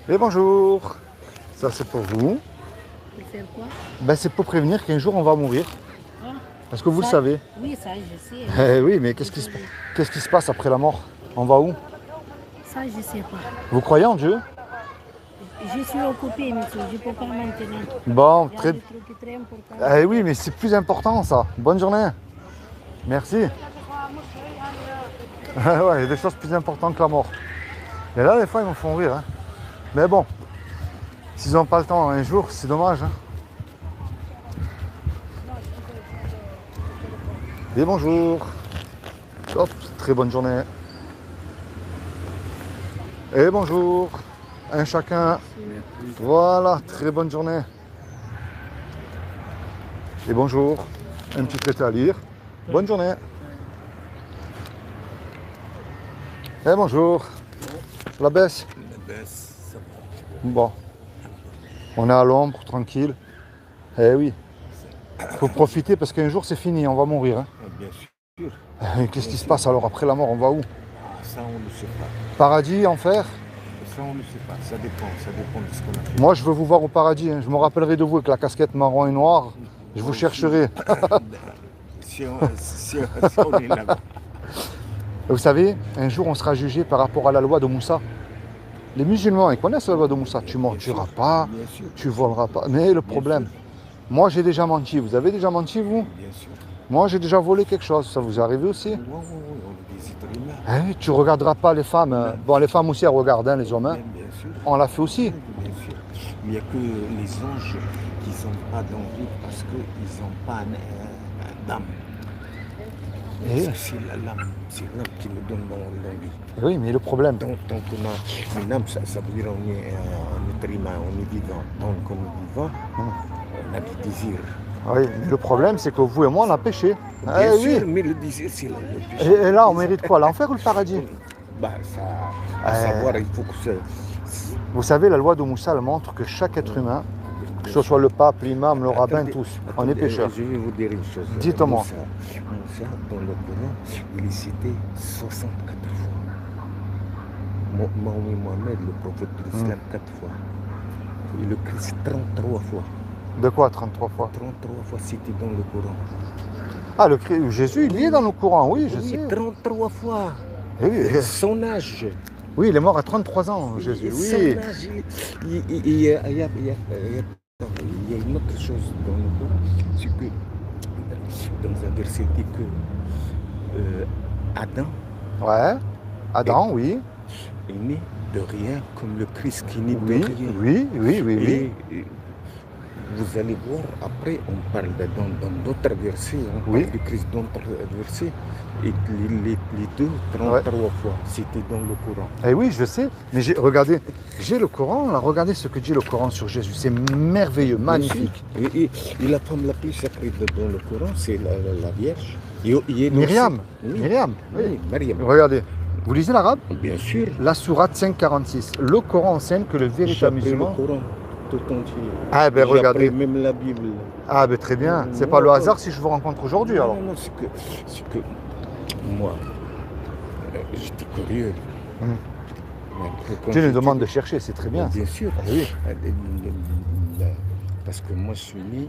Et bonjour, ça c'est pour vous. Pour faire quoi? Ben, c'est pour prévenir qu'un jour on va mourir. Ah, est-ce que vous le savez? Oui, ça je sais. Oui, mais qu'est-ce qui se passe après la mort? On va où? Ça je sais pas. Vous croyez en Dieu? Je suis occupée, monsieur, je ne peux pas maintenant. Bon, Il y a très... des trucs très importants. Eh oui, mais c'est plus important ça. Bonne journée. Merci. Ouais, il y a des choses plus importantes que la mort. Et là, des fois, ils me font rire. Hein. Mais bon, s'ils n'ont pas le temps un jour, c'est dommage. Hein. Et bonjour. Hop, très bonne journée. Et bonjour. Un chacun. Voilà, très bonne journée. Et bonjour. Un petit traité à lire. Bonne journée. Et bonjour. La baisse. La baisse, ça va. Bon. On est à l'ombre, tranquille. Eh oui. Faut profiter parce qu'un jour c'est fini, on va mourir. Hein. Bien sûr. Qu'est-ce qui se passe alors après la mort, on va où? Ça, on ne sait pas. Paradis, enfer? Ça, on ne sait pas. Ça dépend de ce qu'on a fait. Moi, je veux vous voir au paradis. Hein. Je me rappellerai de vous avec la casquette marron et noire. Je vous chercherai. si on est là-bas. Vous savez, un jour, on sera jugé par rapport à la loi de Moussa. Les musulmans, ils connaissent la loi de Moussa. Tu mentiras pas, tu voleras pas. Mais le problème, moi, j'ai déjà menti. Vous avez déjà menti, vous? Bien sûr. Moi, j'ai déjà volé quelque chose. Ça vous est arrivé aussi? Oui, on est des êtres humains. Tu regarderas pas les femmes. Bon, les femmes aussi, elles regardent, hein, les hommes. Hein. Bien sûr. On l'a fait aussi. Bien sûr. Il n'y a que les anges qui ne sont pas d'envie parce qu'ils n'ont pas d'âme. C'est l'âme qui nous donne l'envie. Oui, mais le problème. Tant qu'on a une âme, ça veut dire qu'on est un être humain, on est vivant. Tant qu'on est vivant, on a du désir. Oui, mais le problème, c'est que vous et moi, on a péché. Bien sûr, oui. mais le désir, c'est le péché. Et là, on mérite quoi? L'enfer ou le paradis? À savoir, il faut que ça... Vous savez, la loi de Moussa, elle montre que chaque être humain, que ce soit le pape, l'imam, le rabbin, tous, on est pécheurs. Je vais vous dire une chose. Dites-moi. Moussa, dans le Coran, il est cité 64 fois. Mohamed, le prophète de l'islam, 4 fois. Et le Christ, 33 fois. De quoi 33 fois? 33 fois cité dans le Coran. Ah, Jésus, il y est dans le Coran, oui, je sais. 33 fois. Et oui, son âge. Oui, il est mort à 33 ans, Jésus, oui. Son âge, il y a une autre chose dans le Coran, c'est que dans un verset dit que Adam, oui, est né de rien comme le Christ qui est né de rien. Oui. Et vous allez voir, après on parle dans d'autres versets, on Oui. parle du Christ dans d'autres versets, et les deux, 33 fois, c'était dans le Coran. Eh oui, je sais, mais regardez, j'ai le Coran, là, regardez ce que dit le Coran sur Jésus, c'est merveilleux, magnifique. Et la femme la plus sacrée dans le Coran, c'est la Vierge. Myriam, Oui. Myriam, Oui, Mariam. Regardez, vous lisez l'arabe? Bien sûr. La sourate 546, le Coran enseigne que le véritable J'ai appris musulman... le Coran tout entier. Ah ben J'ai regardez. appris même la Bible. Ah ben très bien, c'est pas le hasard si je vous rencontre aujourd'hui alors. Non, c'est que moi, j'étais curieux. Dieu nous demande de chercher, c'est très bien. Bien sûr. Oui. Parce que moi, je suis né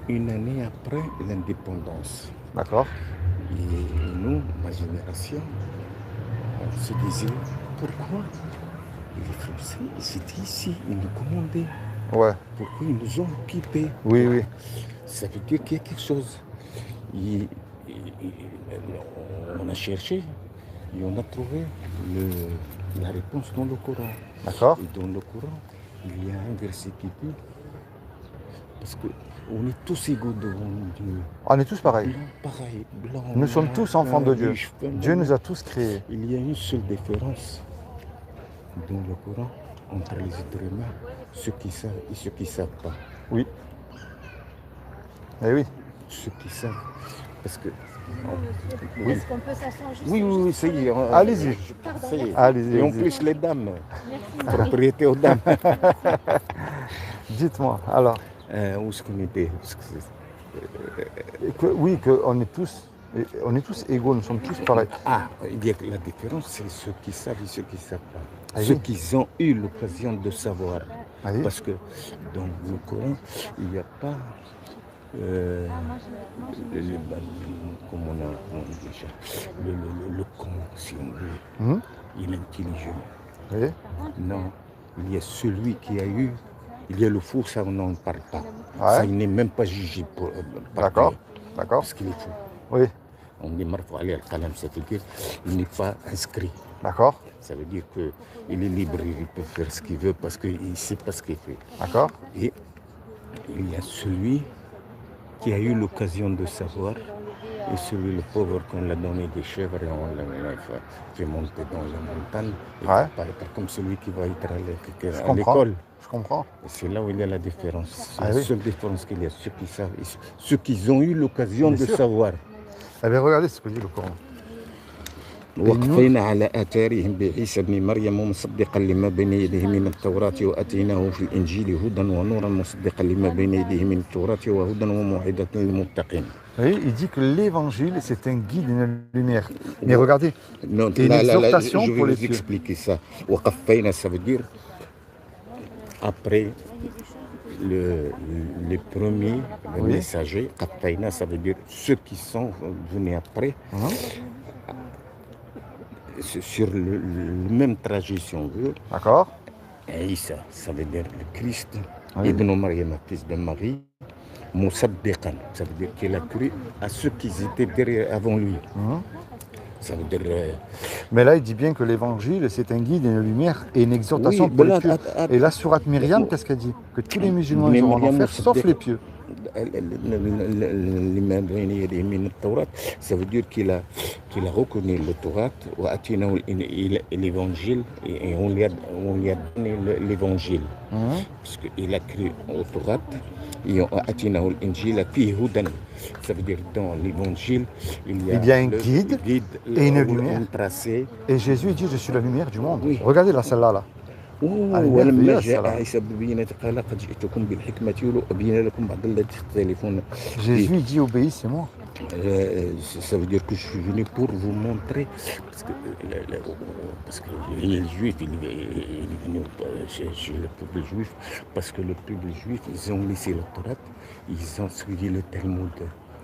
une année après l'indépendance. D'accord. Et nous, ma génération, on se disait, pourquoi les Français, ils étaient ici, ils nous commandaient. Ouais. Pourquoi ils nous ont occupés? Oui. Ça veut dire qu'il y a quelque chose. On a cherché et on a trouvé la réponse dans le Coran. D'accord. Et dans le Coran, il y a un verset qui dit, parce qu'on est tous égaux devant Dieu. On est tous pareils. Pareil, blanc, Nous sommes tous enfants de Dieu. riche, Dieu nous a tous créés. Il y a une seule différence dans le Coran entre les êtres humains, ceux qui savent et ceux qui ne savent pas. Oui. Eh oui. Ceux qui savent, parce que... Oui. Est-ce qu'on peut s'asseoir juste Oui, ça y est. Allez-y. Ça y est. Allez-y. Et en plus, les dames. Propriété aux dames. Dites-moi, alors. Où est-ce qu'on était? Oui, qu'on est tous égaux, nous sommes tous pareils. Ah, il y a la différence, c'est ceux qui savent et ceux qui ne savent pas. Ah, ceux oui. qui ont eu l'occasion de savoir. Ah, oui. Parce que dans le Coran, il n'y a pas... comme on dit déjà, le con, si on veut, il est intelligent. Oui. Non, il y a celui qui a eu, il y a le faux, ça on n'en parle pas. Ouais. Ça il n'est même pas jugé par D'accord, Dieu, d'accord. parce qu'il est fou. Oui, On dit marfou alayhi al-qalam, c'est-à-dire il n'est pas inscrit. d'accord, Ça veut dire qu'il est libre, il peut faire ce qu'il veut parce qu'il ne sait pas ce qu'il fait. d'accord. Et il y a celui qui a eu l'occasion de savoir, et celui, le pauvre, qu'on l'a donné des chèvres et on l'a fait monter dans la montagne. Il ne Ouais. peut pas être comme celui qui va être Je à comprends. l'école. Je comprends. Et c'est là où il y a la différence. C'est Ah la oui. seule différence qu'il y a, ceux qui savent, et ceux qui ont eu l'occasion Bien de sûr. savoir. Eh bien, regardez ce que dit le Coran. وقفينا على آثارهم بعيسى بن مريم مصدقا لما بين يديه من التوراة وآتيناه في الإنجيل هدى ونورا مصدقا لما بين يديه من التوراة وهدى وموعظة للمتقين. Vous voyez, il dit que l'évangile, c'est un guide et une lumière. Mais regardez, Non, et une exhortation je vais pour les vous pieux. expliquer ça. Waqafayna, ça veut dire après les premiers Oui. messagers. Qafayna, ça veut dire ceux qui sont venus après. Sur le même trajet, si on veut. d'accord. Et Isa, ça veut dire le Christ, Oui. Ibn Maryam, fils de Marie, Moussaddiqan, ça veut dire qu'il a cru à ceux qui étaient derrière, avant lui. Ça veut dire. Mais là, il dit bien que l'évangile, c'est un guide et une lumière et une exhortation Oui, pour les là, pieux. Et là, surat Myriam, qu'est-ce qu'elle dit? Que tous les musulmans ils auront en enfer, sauf les pieux. Ça veut dire qu'il a reconnu le Torah, l'évangile, et on lui a donné l'évangile. Parce qu'il a cru au Torah, et ça veut dire dans l'évangile, il y a un guide et une lumière. Tracé. Et Jésus dit, je suis la lumière du monde. Oui. Regardez là, celle-là. Là. ولما جاء عيسى بالبينات قال قد جئتكم بالحكمة وأبين لكم بعض الذي تختلفون Jésus فيه. il dit, obéissez-moi. Ça veut dire que je suis venu pour vous montrer, parce que les Juifs, il est venu chez le peuple juif, parce que le peuple juif, ils ont laissé le Torah, ils ont suivi le Talmud.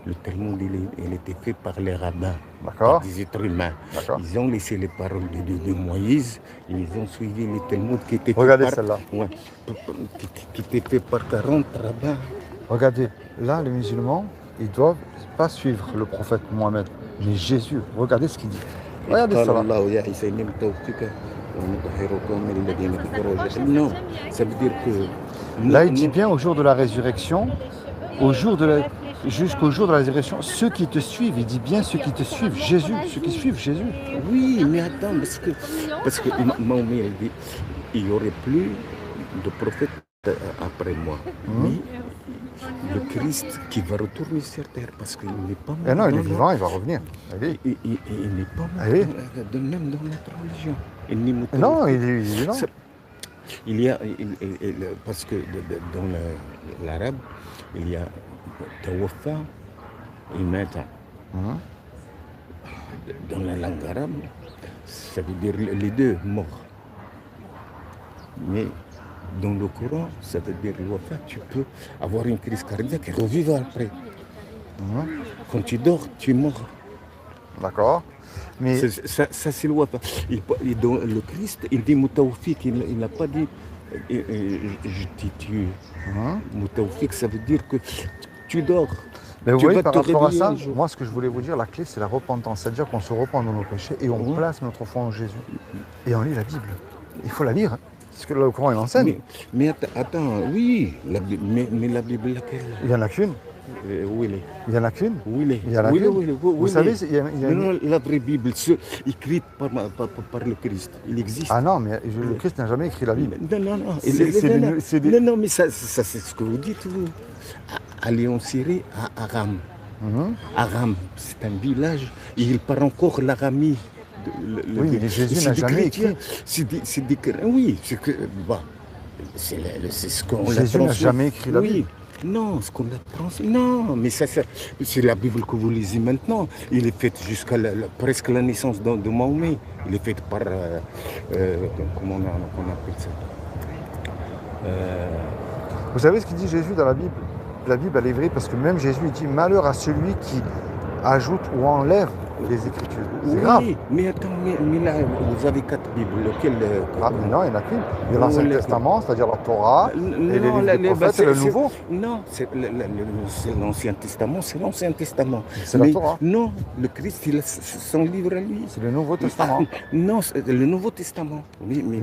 Le Talmud, il était fait par les rabbins, D'accord. par des êtres humains. D'accord. Ils ont laissé les paroles de Moïse, et ils ont suivi le Talmud qui était Regardez fait par, celle-là. ouais, qui était fait par 40 rabbins. Regardez, là, les musulmans, ils doivent pas suivre le prophète Mohammed, mais Jésus. Regardez ce qu'il dit. Regardez ça là. Non, ça veut dire que... Là, il dit bien au jour de la résurrection, jusqu'au jour de la résurrection, ceux qui te suivent, il dit bien ceux qui te suivent, Jésus, ceux qui suivent Jésus. Oui, mais attends, parce que Mahomet a dit, il n'y aurait plus de prophète après moi. Mais le Christ qui va retourner sur terre, parce qu'il n'est pas mort. Et non, il est vivant, il va revenir. Allez. Il n'est pas mort, Allez. même dans notre religion. Il n'est mort. Non, il est vivant. Il y a, parce que dans l'arabe, il y a Tawafa et Mata. Dans la langue arabe, ça veut dire les deux morts. Mais dans le Coran, ça veut dire le Wafa, tu peux avoir une crise cardiaque et revivre après. Quand tu dors, tu es mort. D'accord. Mais Ça, c'est le Wafa. Dans le Christ, il dit Moutawfik, il n'a pas dit je t'ai tué. Moutawfik, ça veut dire que tu dors. Mais vous Tu voyez, vas par te rapport à réveiller ça, un jour. moi, ce que je voulais vous dire, la clé, c'est la repentance. C'est-à-dire qu'on se repent de nos péchés et on place notre foi en Jésus. Et on lit la Bible. Il faut la lire. Hein. C'est ce que le Coran il enseigne. Mais attends, oui, mais la Bible, laquelle? Il n'y en a qu'une. Où elle est? Il n'y en a qu'une. Où elle est? Il y en a Où elle est? qu'une. Où elle est? Vous savez, il y a Non, la vraie Bible, écrite par le Christ, il existe. Ah non, mais le Christ n'a jamais écrit la Bible. Non. C'est des- Non, mais ça, c'est ce que vous dites, vous. Allez en Syrie, à Aram. Aram, c'est un village, et il parle encore l'aramie. Oui, mais Jésus n'a jamais écrit. Oui, c'est que. Bon, c'est ce qu'on l'a Jésus n'a transmis. jamais écrit la Oui. Bible. Non, ce qu'on a transmis. Non, mais ça, c'est la Bible que vous lisez maintenant. Il est fait jusqu'à presque la naissance de Mahomet. Il est fait par. Comment on appelle ça? Vous savez ce qu'il dit Jésus dans la Bible? La Bible, elle est vraie parce que même Jésus il dit malheur à celui qui ajoute ou enlève les Écritures. C'est Oui, grave. mais attends, mais là, vous avez 4 Bibles. Lequel Ah, mais non, il n'y en a qu'une. Il y a l'Ancien Testament, c'est-à-dire la Torah, et les livres des prophètes, et le Nouveau. Non, c'est l'Ancien Testament, c'est l'Ancien Testament. C'est la Torah. Non, le Christ, il a son livre à lui. C'est le Nouveau Testament. Non, c'est le Nouveau Testament. Oui, mais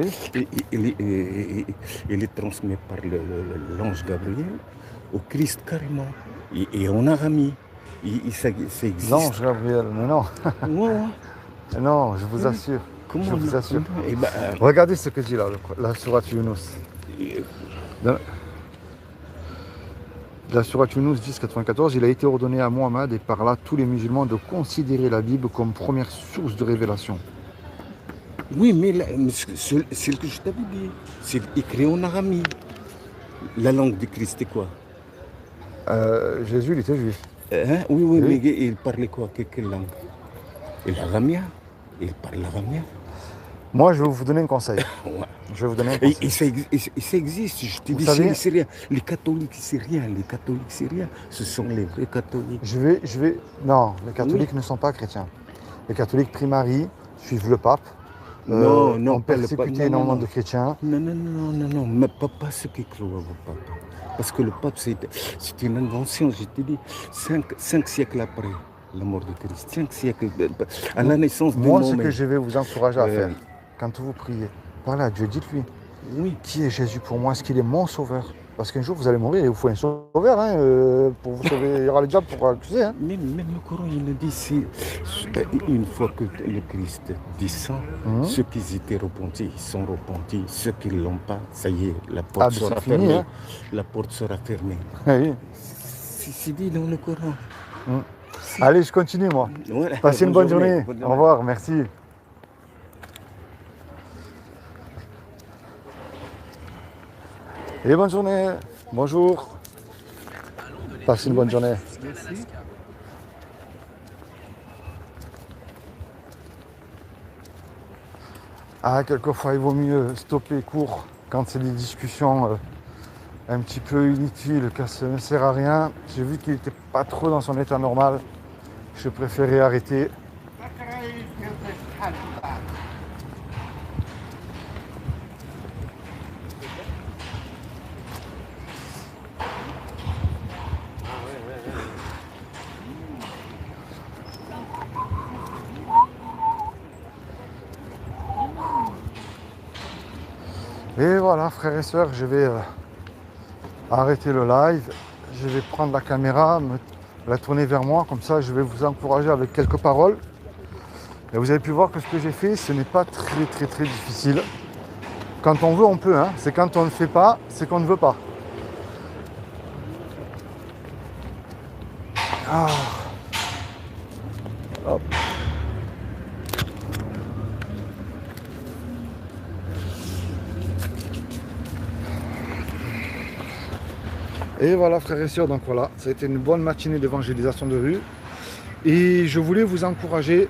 il est transmis par l'ange Gabriel au Christ carrément. Et en araméen. Ça existe. L'ange Gabriel, mais non. Ouais, ouais. Non, je vous assure. Comment Je vous assure. Eh ben, Regardez ce que dit là, la sourate Yunus. La sourate Yunus 10.94, il a été ordonné à Mohammed et par là tous les musulmans de considérer la Bible comme première source de révélation. oui, mais c'est ce que je t'avais dit. C'est écrit en araméen. La langue du Christ, c'est quoi? Jésus, il était juif. Hein? Oui, oui, Oui. mais il parlait quoi? Quelle langue? L'araméen. Il parle l'araméen. Moi, je vais vous donner un conseil. Ouais. Je vais vous donner un Et, conseil. ça existe, je te Vous dis, savez- c'est Syriens. Les catholiques syriens, ce sont les vrais catholiques. Non, les catholiques ne sont pas chrétiens. Les catholiques prient, suivent le pape. Non, non, ont pas le persécuté pape. Non, énormément non, de chrétiens. Non, mais pas ce qui croit au pape. Parce que le pape, c'est une invention, je te dis, 5 siècles après la mort de Christ, 5 siècles, à la naissance de Moi, ce Mohamed. que je vais vous encourager à Ouais. faire, quand vous priez, parlez à Dieu, dites-lui, Oui, qui est Jésus pour moi? Est-ce qu'il est mon sauveur? Parce qu'un jour, vous allez mourir et il vous faut un sauveur hein, pour vous sauver. Il y aura le diable pour accuser. Hein. même le Coran, il nous dit, une fois que le Christ descend, ceux qui étaient repentis, ils sont repentis. Ceux qui ne l'ont pas, ça y est, la porte Ah, mais sera c'est fini, fermée. hein. La porte sera fermée. Oui. C'est dit dans le Coran. Allez, je continue, moi. Voilà. Passez une bonne journée. Bonne Au revoir, merci. Et bonne journée. Bonjour. Passez une bonne journée. Ah, quelquefois, il vaut mieux stopper court quand c'est des discussions un petit peu inutiles, que ça ne sert à rien. J'ai vu qu'il n'était pas trop dans son état normal. Je préférais arrêter. Et voilà, frères et sœurs, je vais arrêter le live. Je vais prendre la caméra, la tourner vers moi, comme ça je vais vous encourager avec quelques paroles. Et vous avez pu voir que ce que j'ai fait, ce n'est pas très difficile. Quand on veut, on peut. Hein. C'est quand on ne fait pas, c'est qu'on ne veut pas. Ah. Hop. Et voilà, frères et sœurs, donc voilà, ça a été une bonne matinée d'évangélisation de rue. Et je voulais vous encourager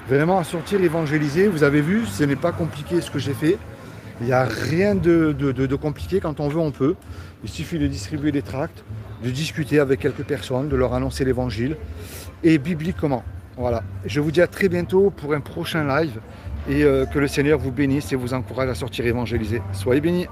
vraiment à sortir évangéliser. Vous avez vu, ce n'est pas compliqué ce que j'ai fait. Il n'y a rien de compliqué. Quand on veut, on peut. Il suffit de distribuer des tracts, de discuter avec quelques personnes, de leur annoncer l'évangile. Et bibliquement. Voilà. Je vous dis à très bientôt pour un prochain live. Et que le Seigneur vous bénisse et vous encourage à sortir évangéliser. Soyez bénis.